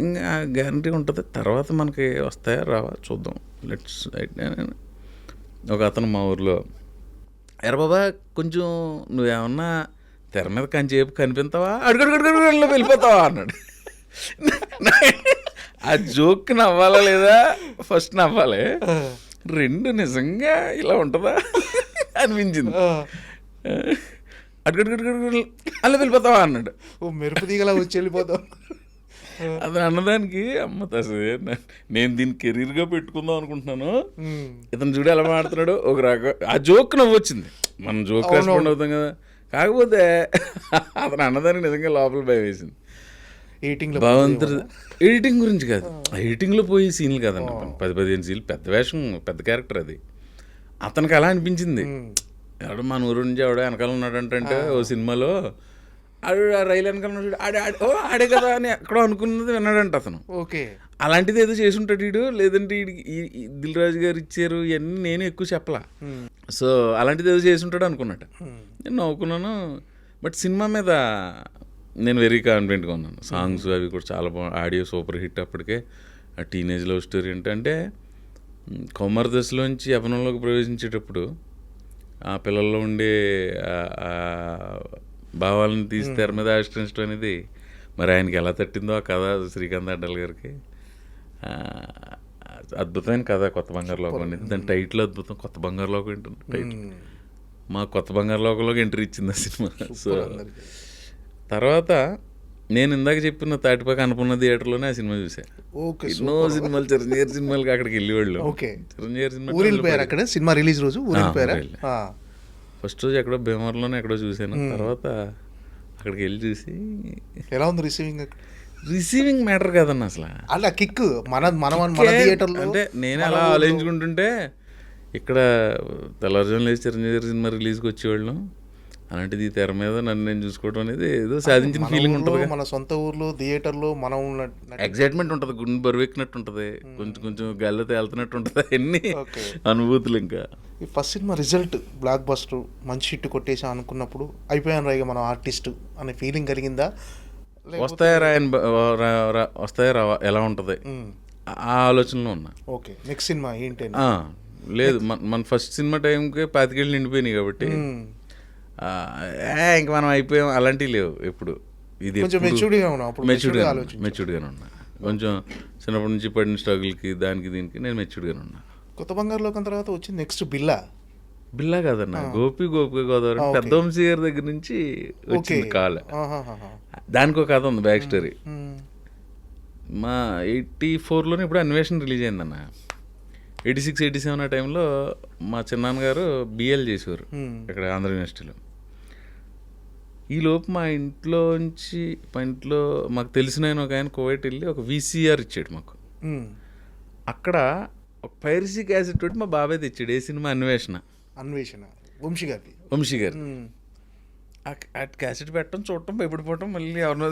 Speaker 4: ఇంకా గ్యారంటీ ఉంటుంది. తర్వాత మనకి వస్తాయా రావా చూద్దాం. లెట్స్ ఒక అతను మా ఊర్లో, ఎరా బాబా కొంచెం నువ్వేమన్నా తెర మీద కంచేపు కనిపిస్తావా, అడుగడుగడుగడులో వెళ్ళిపోతావా అన్నాడు. ఆ జోక్ నవ్వాలా లేదా, ఫస్ట్ నవ్వాలి, రెండు నిజంగా ఇలా ఉంటుందా అనిపించింది. అడుగడుగడుగడు అలా వెళ్ళిపోతావా అన్నాడు.
Speaker 3: ఓ మెరుపు దిగలా వచ్చి వెళ్ళిపోతావు.
Speaker 4: అది అన్నదానికి అమ్మ తసే నేను దీన్ని కెరీర్గా పెట్టుకుందాం అనుకుంటున్నాను, ఇతను చూడు ఎలా మాడుతున్నాడు ఒక రకం. ఆ జోక్ నవ్వు వచ్చింది, మనం జోక్ రెస్పాండ్ అవుతాం కదా. కాకపోతే అతను అన్నదానికి నిజంగా లోపల భయం వేసింది. భగవంతుడు ఎడిటింగ్ గురించి కాదు, ఎడిటింగ్లో పోయి సీన్లు కదండి, 10-15 సీన్లు, పెద్ద వేషం, పెద్ద క్యారెక్టర్. అది అతనికి అలా అనిపించింది. ఎవడో మన ఊరు నుంచి ఎవడో వెనకాల ఉన్నాడంటే ఓ సినిమాలో ఆడు రైలు వెనకాల ఉన్నాడు, ఆడే కదా అని ఎక్కడో అనుకున్నది విన్నాడంట అతను.
Speaker 3: ఓకే,
Speaker 4: అలాంటిది ఏదో చేసి ఉంటాడు వీడు. లేదంటే దిల్ రాజు గారు ఇచ్చారు ఇవన్నీ నేను ఎక్కువ చెప్పలా. సో అలాంటిది ఏదో చేసి ఉంటాడు అనుకున్నాడు. నేను నవ్వుకున్నాను. బట్ సినిమా మీద నేను వెరీ కాన్ఫిడెంట్గా ఉన్నాను. సాంగ్స్ అవి కూడా చాలా బాగుంది, ఆడియో సూపర్ హిట్. అప్పటికే ఆ టీనేజ్ లవ్ స్టోరీ ఏంటంటే కౌమార దశలోంచి యవ్వనంలోకి ప్రవేశించేటప్పుడు ఆ పిల్లల్లో ఉండే భావాలను తీసి తెర మీద ఆవిష్కరించడం అనేది మరి ఆయనకి ఎలా తట్టిందో ఆ కథ, శ్రీకాంత్ అడ్డల్ గారికి అద్భుతమైన కథ. కొత్త బంగారు లోకం అనేది దాని టైటిల్ అద్భుతం, కొత్త బంగారు లోకం ఏంటంటే టైటిల్. మా కొత్త బంగారు లోకంలోకి ఎంట్రీ ఇచ్చింది ఆ సినిమా. సో తర్వాత నేను ఇందాక చెప్పిన తాటిపాక అనుకున్న థియేటర్లోనే ఆ సినిమా చూసాను. ఎన్నో సినిమాలు, చిరంజీవి సినిమాలకి అక్కడికి వెళ్ళేవాళ్ళు. చిరంజీవి
Speaker 3: సినిమా సినిమా రిలీజ్ రోజు
Speaker 4: ఫస్ట్ రోజు ఎక్కడో భీమవరంలోనే ఎక్కడో చూసాను. తర్వాత అక్కడికి వెళ్ళి చూసి
Speaker 3: ఎలా ఉంది
Speaker 4: రిసీవింగ్ మ్యాటర్ కాదన్న అసలు.
Speaker 3: అలా కిక్ మన థియేటర్లో
Speaker 4: అంటే నేను అలా ఆలోచించుకుంటుంటే ఇక్కడ తెల్లవారుజామున లేచి చిరంజీవి సినిమా రిలీజ్కి వచ్చేవాళ్ళం. అలాంటిది తెర మీద నన్ను నేను చూసుకోవడం అనేది ఏదో సాధించిన ఫీలింగ్ ఉంటుంది.
Speaker 3: మన సొంత ఊర్లో థియేటర్లో మనం
Speaker 4: ఎగ్జైట్మెంట్ ఉంటుంది, గుండె బరువెక్కినట్టు ఉంటుంది, కొంచెం గాల్లో తేలుతున్నట్టు ఉంటుంది, అన్ని అనుభూతులు. ఇంకా
Speaker 3: ఈ first cinema result block buster మంచి హిట్ కొట్టేసా అనుకున్నప్పుడు అయిపోయాను రా మనం ఆర్టిస్ట్ అనే ఫీలింగ్ కలిగిందా?
Speaker 4: వస్తాయా రావా ఎలా ఉంటుంది ఆ ఆలోచనలో ఉన్నా.
Speaker 3: ఓకే, నెక్స్ట్ సినిమా ఏంటి?
Speaker 4: లేదు, మన ఫస్ట్ సినిమా టైంకి 25 ఏళ్ళు నిండిపోయినాయి కాబట్టి ఇంక మనం అయిపోయాం అలాంటివి లేవు. ఎప్పుడు ఇది మెచ్యూర్డ్గానే ఉన్నా. కొంచెం చిన్నప్పటి నుంచి పడిన స్ట్రగుల్కి దానికి దీనికి నేను మెచ్యూర్డ్గానే ఉన్నా.
Speaker 3: కొత్త బంగారు లోకం తర్వాత వచ్చింది నెక్స్ట్ బిల్లా
Speaker 4: కాదన్న, గోపిక గోదావరి పెద్ద వంశీ గారి దగ్గర నుంచి వచ్చింది కాల్. దానికి ఒక కథ ఉంది, బ్యాక్ స్టోరీ. మా 84లోనే ఇప్పుడు అన్వేషణ రిలీజ్ అయిందన్న. 86, 87 ఆ టైంలో మా చిన్నాన్నగారు బిఎల్ చేసేవారు ఇక్కడ ఆంధ్ర యూనివర్సిటీలో. ఈలోపు మా ఇంట్లో మాకు తెలిసిన ఒక ఆయన కువైట్ వెళ్ళి ఒక VCR ఇచ్చాడు మాకు. అక్కడ ఒక పైరసీ క్యాసెట్ పెట్టి మా బాబాయ్ తెచ్చాడు. ఏ సినిమా? అన్వేషణ వంశీ గారి. ఆ క్యాసెట్ పెట్టడం, చూడటం, భయపడిపోవటం, మళ్ళీ ఎవరినో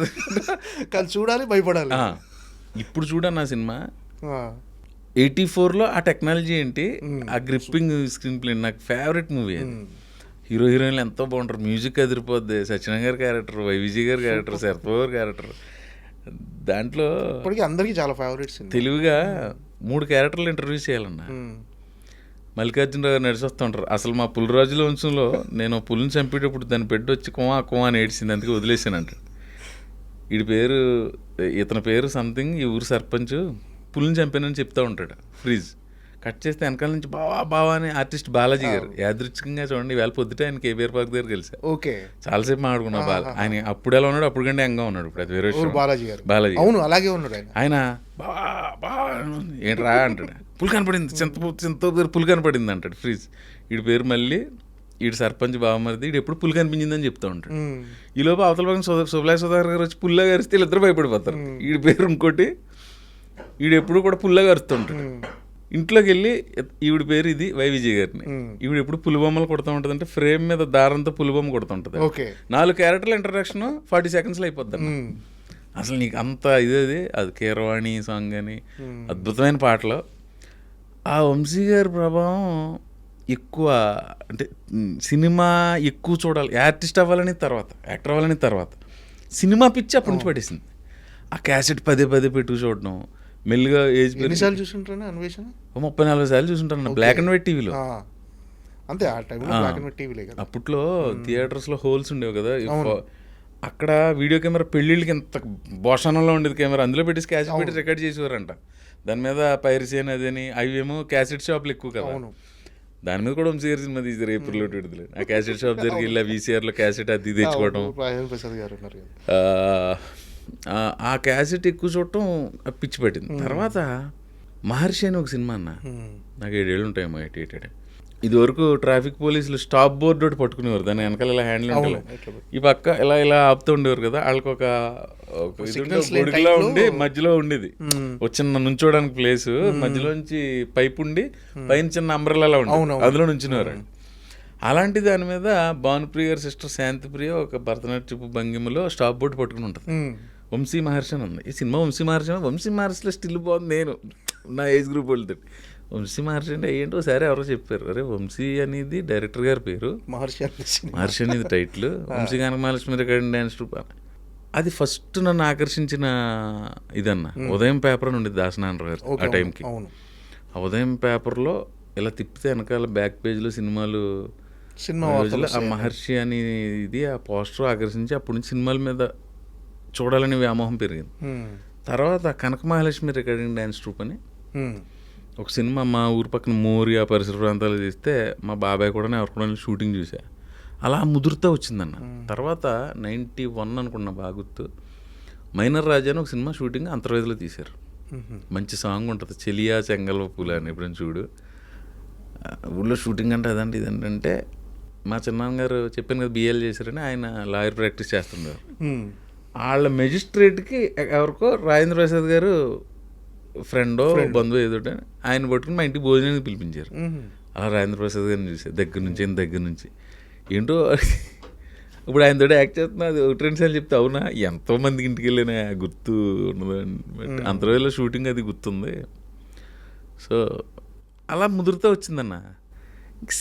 Speaker 3: కానీ చూడాలి, భయపడాలి.
Speaker 4: ఇప్పుడు చూడన్న సినిమా 84లో ఆ టెక్నాలజీ ఏంటి, ఆ గ్రిప్పింగ్ స్క్రీన్ ప్లే నాకు ఫేవరెట్ మూవీ అది. హీరో హీరోయిన్లు ఎంతో బాగుంటారు, మ్యూజిక్ అదిరిపోద్ది. సత్యనారాయణ గారి క్యారెక్టర్, వైవిజీ గారి క్యారెక్టర్, శరత్ గారి క్యారెక్టర్, దాంట్లో
Speaker 3: ఇప్పటికీ అందరికీ చాలా ఫేవరెట్ సినిమా.
Speaker 4: తెలివిగా 3 క్యారెక్టర్లు ఇంటర్వ్యూ చేయాలన్నా. మల్లికార్జునరావు గారు నడిచి వస్తూ ఉంటారు. అసలు మా పులిరాజుల వంశంలో నేను పులిని చంపేటప్పుడు దాని బిడ్డ వచ్చి కుమా కుమా అని ఏడ్చింది, అందుకే వదిలేసాను అంటాడు. ఇతని పేరు సంథింగ్, ఈ ఊరు సర్పంచ్, పులిని చంపానని చెప్తా ఉంటాడు. ఫ్రీజ్ కట్ చేస్తే వెనకాల నుంచి బావా బావా అని ఆర్టిస్ట్ బాలాజీ గారు యాదృచ్ఛికంగా చూడండి వేళ పొద్దుట ఆయన కేబీఆర్ పార్క్ దగ్గర కలిసా.
Speaker 3: ఓకే,
Speaker 4: చాలాసేపు మాట్లాడుకున్నా. ఆయన అప్పుడు ఎలా ఉన్నాడు, అప్పుడు కంటే యంగా ఉన్నాడు. ఇప్పుడు అది వేరే విషయం.
Speaker 3: బాలాజీ గారు,
Speaker 4: బాలాజీ
Speaker 3: అవును అలాగే ఉన్నాడు
Speaker 4: ఆయన. బావా బావా ఏంట్రా అంటాడు. పులి కనపడింది, చింత పులి కనపడింది అంటాడు ఫ్రీజ్. వీడి పేరు మళ్ళీ వీడు సర్పంచ్ బావమరిది, వీడు ఎప్పుడు పులి కనిపించిందని చెప్తా ఉంటాడు. ఈలోపు అవతల పక్కన సుబ్లాయ్ సుధాకర్ గారు వచ్చి పుల్లా గరిస్తే వీళ్ళిద్దరు భయపడిపోతారు. వీడి పేరు ఇంకోటి, వీడు ఎప్పుడు కూడా పుల్లా గరుస్తుంటాడు. ఇంట్లోకి వెళ్ళి ఈవిడ పేరు ఇది వైవిజయ్ గారిని, ఈవిడ ఎప్పుడు పులిబొమ్మలు కొడుతూ ఉంటుంది. అంటే ఫ్రేమ్ మీద దారంతో పులిబొమ్మ కొడుతుంటుంది. 4 క్యారెక్టర్ల ఇంట్రడక్షన్ 40 సెకండ్స్లో అయిపోద్ది. అసలు నీకు అంత ఇదేది అది కీరవాణి సాంగ్ అని అద్భుతమైన పాటలు. ఆ వంశీ గారి ప్రభావం ఎక్కువ, అంటే సినిమా ఎక్కువ చూడాలి, ఆర్టిస్ట్ అవ్వాలని తర్వాత యాక్టర్ అవ్వాలని తర్వాత సినిమా పిచ్చి అప్పటి నుంచి పడేసింది. ఆ క్యాసెట్ పదే పెట్టుకు చూడడం, మెల్లిగా ఏజ్
Speaker 3: ఎన్నిసార్లు చూసుంటాను అన్వేషణ?
Speaker 4: 34 సార్లు చూసుంటాను బ్లాక్ అండ్ వైట్ టీవీలో.
Speaker 3: అంతే, ఆ టైంలో బ్లాక్ అండ్ వైట్ టీవీలే కదా.
Speaker 4: అప్పట్లో థియేటర్స్లో హోల్స్ ఉండేవి కదా, అక్కడ వీడియో కెమెరా పెళ్ళిళ్ళకి ఎంత భోషణంలో ఉండేది కెమెరా, అందులో పెట్టి క్యాసెట్ పెట్టి రికార్డ్ చేసేవారంట. దాని మీద పైరసీ అని అదని, అవేమో క్యాసెట్ షాప్లు ఎక్కువ కదా, దాని మీద కూడా వంశీ గారి సినిమా తీసారు ఏప్రిల్లో విడుదల. ఆ క్యాసెట్ షాప్ దగ్గరికి వెళ్ళి వీసీఆర్లో క్యాసెట్ అది తెచ్చుకోవడం, ఆ క్యాసెట్ ఎక్కువ చూడటం పిచ్చి పట్టింది. తర్వాత మహర్షి అని ఒక సినిమా అన్న, నాకు 7 ఏళ్ళు ఉంటాయేమో, 8 ఇది వరకు ట్రాఫిక్ పోలీసులు స్టాప్ బోర్డు ఒకటి పట్టుకునేవారు, దాని వెనకాల ఇలా హ్యాండిల్ ఉంటుంది, ఈ పక్క ఇలా ఆపుతూ ఉండేవారు కదా. వాళ్ళకి ఒక గొడుగులా ఉండి మధ్యలో ఉండేది ఒక చిన్న నుంచోడానికి ప్లేస్, మధ్యలోంచి పైప్ ఉండి పైన చిన్న అంబ్రెల్లా ఉండేది, అందులో నుంచునేవారు. అలాంటి దాని మీద భానుప్రియ గారి సిస్టర్ శాంతిప్రియ ఒక భరతనాట్యపు భంగిమలో స్టాప్ బోర్డు పట్టుకుని ఉంటుంది. వంశీ మహర్షి అని ఉంది ఈ సినిమా. వంశీ మహర్షిలో స్టిల్ బాగుంది. నేను నా ఏజ్ గ్రూప్ వెళ్తాడు వంశీ మహర్షి అంటే ఏంటో సరే ఎవరో చెప్పారు, అరే వంశీ అనేది డైరెక్టర్ గారి పేరు, మహర్షి అనేది టైటిల్, వంశీ కనక మహాలక్ష్మి రికార్డింగ్ డ్యాన్స్ ట్రూప్. అది ఫస్ట్ నన్ను ఆకర్షించిన ఇదన్న ఉదయం పేపర్ అని ఉండేది దాసనారాయణ గారు ఆ టైంకి. ఆ ఉదయం పేపర్లో ఇలా తిప్పితే వెనకాల బ్యాక్ పేజ్లో సినిమాలు, ఆ మహర్షి అని ఇది ఆ పోస్టర్ ఆకర్షించి అప్పటి నుంచి సినిమాల మీద చూడాలని వ్యామోహం పెరిగింది. తర్వాత కనక మహాలక్ష్మి రికార్డింగ్ డ్యాన్స్ ట్రూప్ అని ఒక సినిమా మా ఊరు పక్కన మోరి ఆ పరిసర ప్రాంతాలు తీస్తే మా బాబాయ్ కూడా ఎవరు కూడా షూటింగ్ చూసా. అలా ముదురుతా వచ్చిందన్న. తర్వాత 91 అనుకున్నా బాగా గుర్తు, మైనర్ రాజా అని ఒక సినిమా షూటింగ్ అంతర్వేదిలో తీశారు. మంచి సాంగ్ ఉంటుంది, చెలియా చెంగల్వ పూల అని, ఎప్పుడైనా చూడు. ఊళ్ళో షూటింగ్ అంటే అదండి ఇదంటే, మా చిన్నగారు చెప్పాను కదా బిఏలు చేశారని, ఆయన లాయర్ ప్రాక్టీస్ చేస్తున్నారు. వాళ్ళ మెజిస్ట్రేట్కి ఎవరికో రాజేంద్ర ప్రసాద్ గారు ఫ్రెండో బంధువు ఏదోటి ఆయన పట్టుకుని మా ఇంటికి భోజనానికి పిలిపించారు. అలా రాజేంద్ర ప్రసాద్ గారిని చూసారు దగ్గర నుంచి ఏంటో. ఇప్పుడు ఆయనతో యాక్ట్ చేస్తున్నా, అది 1-2 సార్లు చెప్తే అవునా ఎంతోమందికి ఇంటికి వెళ్ళినా గుర్తు ఉండదు. అంతర్వేదిలో షూటింగ్ అది గుర్తుంది. సో అలా ముదురుతూ వచ్చిందన్న.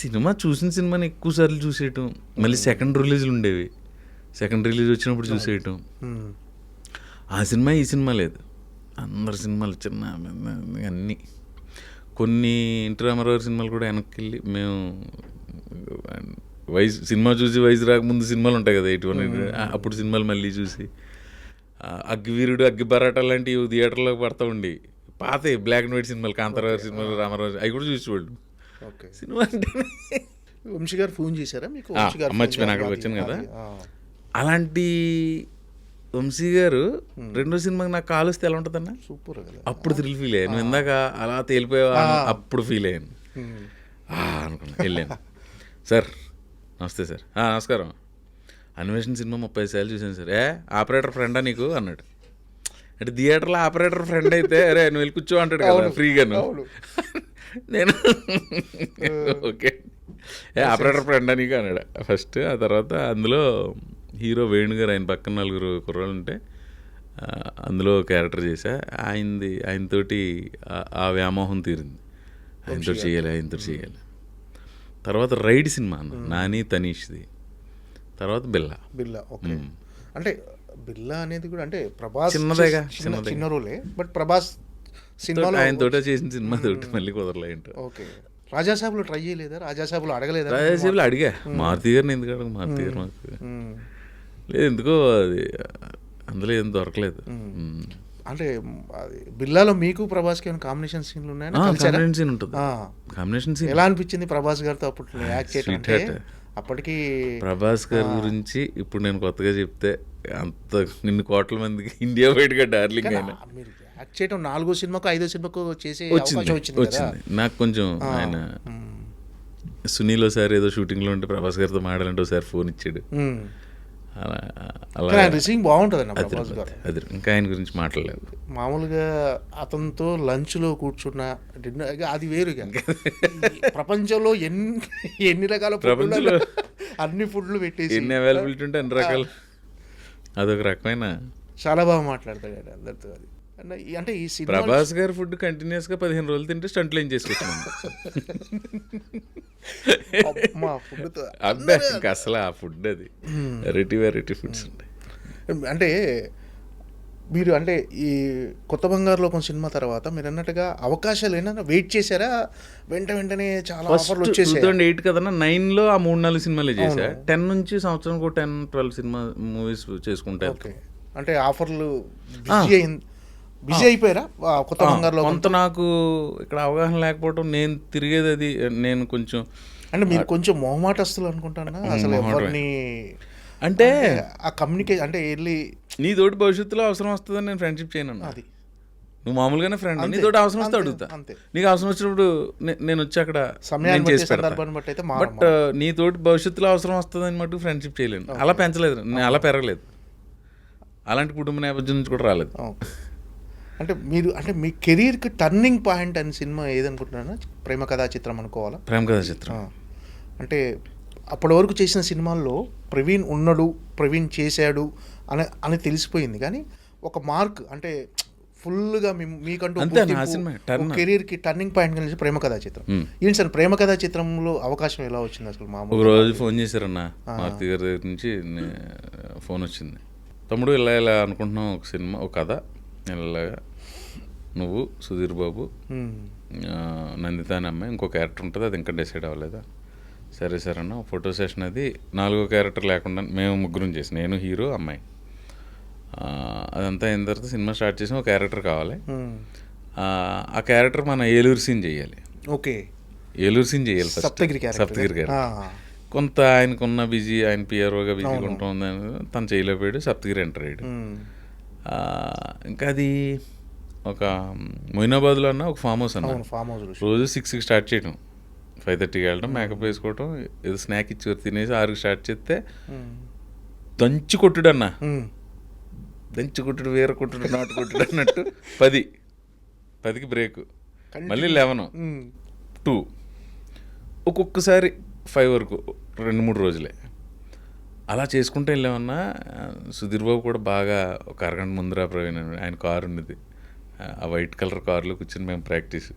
Speaker 4: సినిమా చూసిన సినిమాని ఎక్కువ సార్లు చూసేయటం, మళ్ళీ సెకండ్ రిలీజ్లు ఉండేవి, సెకండ్ రిలీజ్ వచ్చినప్పుడు చూసేయటం. ఆ సినిమా ఈ సినిమా లేదు, అందరి సినిమాలు చిన్న అన్నీ. కొన్ని ఎన్టీ రామారావు సినిమాలు కూడా వెనక్కి వెళ్ళి మేము సినిమా చూసి వయసు రాకముందు సినిమాలు ఉంటాయి కదా 81, అప్పుడు సినిమాలు మళ్ళీ చూసి, అగ్గివీరుడు అగ్గి బరాటా లాంటివి థియేటర్లో పడతా ఉండి, పాత బ్లాక్ అండ్ వైట్ సినిమాలు, కాంతారావు సినిమాలు, రామారావు అవి కూడా చూసేవాళ్ళు. సినిమా అంటే
Speaker 3: వంశీ గారు ఫోన్ చేశారా మీకు?
Speaker 4: మర్చిపోయిన అక్కడికి వచ్చాను కదా. అలాంటి వంశీ గారు రెండో సినిమాకి నాకు కాల్ వస్తే ఎలా ఉంటుందన్న,
Speaker 3: సూపర్ కదా.
Speaker 4: అప్పుడు థ్రిల్ ఫీల్ అయ్యాను. నువ్వు ఇందాక అలా తేలిపోయావా, అప్పుడు ఫీల్ అయ్యాను. అనుకున్నా, వెళ్ళాను. సార్ నమస్తే సార్. నమస్కారం. అన్వేషణ సినిమా 30 సార్లు చూసాను సార్. ఆపరేటర్ ఫ్రెండా నీకు అన్నాడు. అంటే థియేటర్లో ఆపరేటర్ ఫ్రెండ్ అయితే అరే నువ్వు వెళ్ళి కూర్చో అంటాడు కదా ఫ్రీగాను. నేను ఓకే ఆపరేటర్ ఫ్రెండా నీకు అన్నాడు ఫస్ట్. ఆ తర్వాత అందులో హీరో వేణు గారు, ఆయన పక్కన 4 కుర్రాళ్ళు ఉంటే అందులో క్యారెక్టర్ చేశా. ఆయనతోటి ఆ వ్యామోహం తీరింది, ఆయనతో చేయాలి. తర్వాత రైడ్ సినిమా అన్న, నాని తనీష్ది. తర్వాత బిల్లా.
Speaker 3: ఓకే. అంటే బిల్లా అనేది కూడా అంటే ప్రభాస్
Speaker 4: చిన్నదేగా,
Speaker 3: చిన్న రోలే, బట్ ప్రభాస్ సినిమాలో
Speaker 4: ఆయన తోట చేసిన సినిమా తోటి మళ్ళీ కుదరలే ఏంటో.
Speaker 3: ఓకే. రాజాసాబులో ట్రై చేయలేదా? రాజాసాబులో అడగలేదా?
Speaker 4: రాజాసేపులు అడిగా మారుతి గారిని, ఎందుకు అడగ మారుతి గారు మాకు లేదు ఎందుకో అది అందులో ఏం దొరకలేదు.
Speaker 3: అంటే అది బిల్లాలో మీకు ప్రభాస్కి ఏమైనా కాంబినేషన్ సీన్లు ఉన్నాయా?
Speaker 4: కాంబినేషన్ సీన్ ఉంటుంది. కాంబినేషన్ సీన్
Speaker 3: ఎలా అనిపించింది ప్రభాస్ గారితో అప్పుడు యాక్ట్ చేయడం? అంటే అప్పటికి
Speaker 4: ప్రభాస్ గారి గురించి ఇప్పుడు నేను కొత్తగా చెప్తే అంత ఇన్ని కోట్ల మందికి ఇండియా బయటగా డార్లింగ్ అయినా.
Speaker 3: మీరు యాక్ట్ చేయడం 4వ సినిమాకు 5వ సినిమాకు చేసే
Speaker 4: వచ్చింది
Speaker 3: అవకాశం వచ్చింది కదా.
Speaker 4: నాకు కొంచెం ఆయన సునీల్ ఒకసారి ఏదో షూటింగ్లో ఉంటే ప్రభాస్ గారితో మాట్లాడంటే ఒకసారి ఫోన్ ఇచ్చాడు. అలా అలా
Speaker 3: రిసీవింగ్ బాగుంటుంది అన్న ప్రభాస్ గారు.
Speaker 4: అది ఇంకా ఆయన గురించి మాట్లాడలేదు.
Speaker 3: మామూలుగా అతనితో లంచ్లో కూర్చున్న డిన్నర్ అది వేరుగా. ప్రపంచంలో ఎన్ని రకాల
Speaker 4: ప్రపంచంలో
Speaker 3: అన్ని ఫుడ్లు పెట్టేసి
Speaker 4: ఎన్ని అవైలబిలిటీ ఉంటే అన్ని రకాలు, అదొక రకమైన
Speaker 3: చాలా బాగా మాట్లాడతాడు ఆయన అందరితో. అది అంటే ఈ సినిమా
Speaker 4: ప్రభాస్ గారి ఫుడ్ కంటిన్యూస్ గా 15 రోజులు తింటే స్టంట్లు ఏం చేసుకొచ్చాను
Speaker 3: ఫుడ్తో
Speaker 4: అబ్బే ఇంకా అసలు ఆ ఫుడ్ అది వెరైటీ ఫుడ్స్ ఉంటాయి.
Speaker 3: అంటే మీరు అంటే ఈ కొత్త బంగారు లోకం సినిమా తర్వాత మీరు అన్నట్టుగా అవకాశాలు ఏమైనా వెయిట్ చేశారా? వెంటనే చాలా ఆఫర్లు వచ్చేసాయి.
Speaker 4: 2008 కదన్నా, 9లో ఆ 3-4 సినిమాలే చేశా. 10 నుంచి సంవత్సరానికి 10-12 సినిమా మూవీస్ చేసుకుంటా.
Speaker 3: ఓకే. అంటే ఆఫర్లు బిజీ అయిపోయారా కొత్త బంగారు లోకం?
Speaker 4: కొంత నాకు ఇక్కడ అవగాహన లేకపోవడం, నేను తిరిగేది అది, నేను కొంచెం
Speaker 3: అంటే మీరు కొంచెం మొహమాటస్తులు అనుకుంటానా అసలు ఎవరిని
Speaker 4: అంటే
Speaker 3: ఆ కమ్యూనికేషన్ అంటే వెళ్ళి
Speaker 4: నీ తోటి భవిష్యత్తులో అవసరం వస్తుందని నేను ఫ్రెండ్షిప్ చేయను. అది నువ్వు మామూలుగానే ఫ్రెండ్, నీ తోటి అవసరం వస్తే అడుగుతా. నీకు అవసరం వచ్చినప్పుడు నేను వచ్చి అక్కడ
Speaker 3: సమయాన్ని చేసి సందర్భాన్ని బట్టి అయితే.
Speaker 4: బట్ నీ తోటి భవిష్యత్తులో అవసరం వస్తుందని మటుకు ఫ్రెండ్షిప్ చేయలేను. అలా పెంచలేదు, నేను అలా పెరగలేదు, అలాంటి కుటుంబ నేపథ్యం నుంచి కూడా రాలేదు.
Speaker 3: అంటే మీరు అంటే మీ కెరీర్కి టర్నింగ్ పాయింట్ అని సినిమా ఏదనుకుంటున్నారా? ప్రేమ కథా చిత్రం అనుకోవాలా?
Speaker 4: ప్రేమ కథా చిత్రం
Speaker 3: అంటే అప్పటి వరకు చేసిన సినిమాల్లో ప్రవీణ్ ఉన్నాడు, ప్రవీణ్ చేశాడు అని తెలిసిపోయింది, కానీ ఒక మార్క్ అంటే ఫుల్గా మీకంటూ కెరీర్కి టర్నింగ్ పాయింట్ కలిసి ప్రేమ కథా చిత్రం. ఏంటి సార్ ప్రేమ కథా చిత్రంలో అవకాశం ఎలా వచ్చింది అసలు? మామూలు
Speaker 4: ఒక రోజు ఫోన్ చేశారన్న మారుతి గారి దగ్గర నుంచి ఫోన్ వచ్చింది, తమ్ముడు ఇలా అనుకుంటున్నాం ఒక సినిమా, ఒక కథ, ఇలాగా నువ్వు సుధీర్ బాబు, నందిత అనే అమ్మాయి, ఇంకో క్యారెక్టర్ ఉంటుంది, అది ఇంకా డిసైడ్ అవ్వలేదా? సరే సార్ అన్న, ఫోటో సెషన్ అది 4వ క్యారెక్టర్ లేకుండా మేము ముగ్గురం చేసి, నేను హీరో అమ్మాయి, అదంతా అయిన తర్వాత సినిమా స్టార్ట్ చేసి ఒక క్యారెక్టర్ కావాలి. ఆ క్యారెక్టర్ మన ఏలూరు సీన్ చేయాలి.
Speaker 3: ఓకే,
Speaker 4: ఏలూరు సీన్ చేయాలి ఫస్ట్.
Speaker 3: సప్తగిరి
Speaker 4: క్యారెక్టర్ కొంత ఆయనకున్న బిజీ, ఆయన పిఆర్ఓగా బిజీగా ఉంటుంది, తను చేయలేకపోయాడు, సప్తగిరి ఎంటర్ అయ్యాడు. ఇంకా అది ఒక మొయినాబాద్లో అన్న ఒక ఫామ్ హౌస్ అన్న, రోజు 6కి స్టార్ట్ చేయడం, 5:30కి వెళ్ళడం, మేకప్ వేసుకోవడం, ఏదో స్నాక్ ఇచ్చి తినేసి 6కి స్టార్ట్ చేస్తే దంచి కొట్టుడు అన్న, దంచి కొట్టుడు, వేరే కొట్టుడు, నాటు కొట్టుడు అన్నట్టు 10కి బ్రేక్, మళ్ళీ 11, 2, ఒక్కొక్కసారి 5 వరకు 2-3 రోజులే అలా చేసుకుంటూ వెళ్ళామన్నా. సుధీర్ బాబు కూడా బాగా ఒక అరగంట ముందర ప్రవీణ్ ఆయన కారు ఉన్నది, ఆ వైట్ కలర్ కారులో కూర్చొని మేము ప్రాక్టీస్.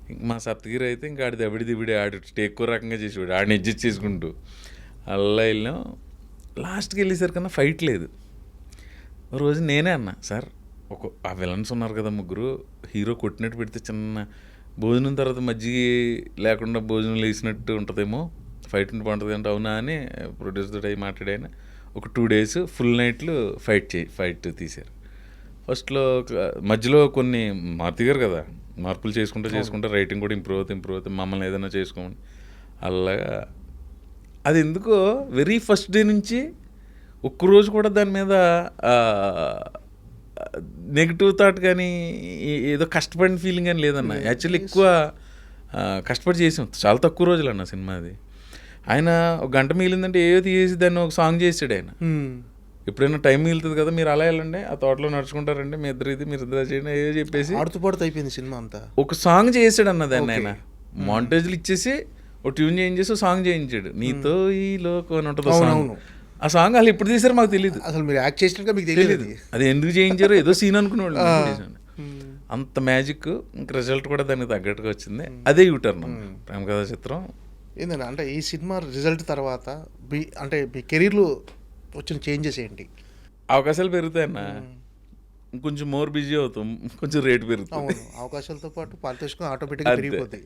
Speaker 4: ఇంక మా సప్తగిరి అయితే ఇంకా ఆడి దబిడి ఆడు ఎక్కువ రకంగా చేసేవాడు, ఆడిని అడ్జస్ట్ చేసుకుంటూ అలా వెళ్ళాం. లాస్ట్కి వెళ్ళేసరికన్నా ఫైట్ లేదు. ఒక రోజు నేనే అన్నా, సార్ ఆ విలన్స్ ఉన్నారు కదా ముగ్గురు, హీరో కొట్టినట్టు పెడితే చిన్న భోజనం తర్వాత మజ్జిగ లేకుండా భోజనం లేచినట్టు ఉంటుందేమో, ఫైట్ ఉంటే బాగుంటుంది అంటే, అవునా అని ప్రొడ్యూసర్ అయ్యి మాట్లాడాయన. ఒక 2 days ఫుల్ నైట్లు ఫైట్ తీశారు. ఫస్ట్లో మధ్యలో కొన్ని మారుతి గారు కదా, మార్పులు చేసుకుంటూ రైటింగ్ కూడా ఇంప్రూవ్ అవుతుంది, మమ్మల్ని ఏదైనా చేసుకోమని. అలాగా అది ఎందుకో వెరీ ఫస్ట్ డే నుంచి ఒక్కరోజు కూడా దాని మీద నెగిటివ్ థాట్ కానీ ఏదో కష్టపడిన ఫీలింగ్ కానీ లేదన్న. యాక్చువల్లీ ఎక్కువ కష్టపడి చేసాం, చాలా తక్కువ రోజులు అన్న సినిమా అది. ఆయన ఒక గంట మిగిలిందంటే ఏదో తీసి దాన్ని ఒక సాంగ్ చేసాడు ఆయన. ఎప్పుడైనా టైం మిగులుతుంది కదా, మీరు అలా వెళ్ళండి, ఆ తోటలో నడుచుకుంటారండి, మీ ఇద్దరు ఇది మీరు ఇద్దరు చేయండి ఏదో చెప్పేసి
Speaker 3: ఆడుతూ అయిపోయింది సినిమా అంతా.
Speaker 4: ఒక సాంగ్ చేసాడు అన్న దాన్ని ఆయన, మాంటేజ్లు ఇచ్చేసి ఒక ట్యూన్ చేయించేసి సాంగ్ చేయించాడు, నీతో ఈ లోకం అని ఉంటుంది సాంగ్. ఆ సాంగ్ వాళ్ళు ఎప్పుడు తీసారో మాకు తెలియదు,
Speaker 3: అసలు మీరు యాక్ట్ చేసినట్టుగా మీకు తెలియదు,
Speaker 4: అది ఎందుకు చేయించారో ఏదో సీన్ అనుకునేవాళ్ళు. అంత మ్యాజిక్, ఇంకా రిజల్ట్ కూడా దానికి తగ్గట్టుగా వచ్చింది. అదే యూటర్న్ ప్రేమ కథా చిత్రం.
Speaker 3: ఏంటంటే అంటే ఈ సినిమా రిజల్ట్ తర్వాత అంటే మీ కెరీర్లో వచ్చిన చేంజెస్ ఏంటి?
Speaker 4: అవకాశాలు పెరుగుతాయన్న, కొంచెం మోర్ బిజీ అవుతాం, కొంచెం రేట్ పెరుగుతుంది.
Speaker 3: అవును, అవకాశాలతో పాటు పారితోషికం ఆటోమేటిక్గా
Speaker 4: అంతే.
Speaker 3: పెరిగిపోతాయి.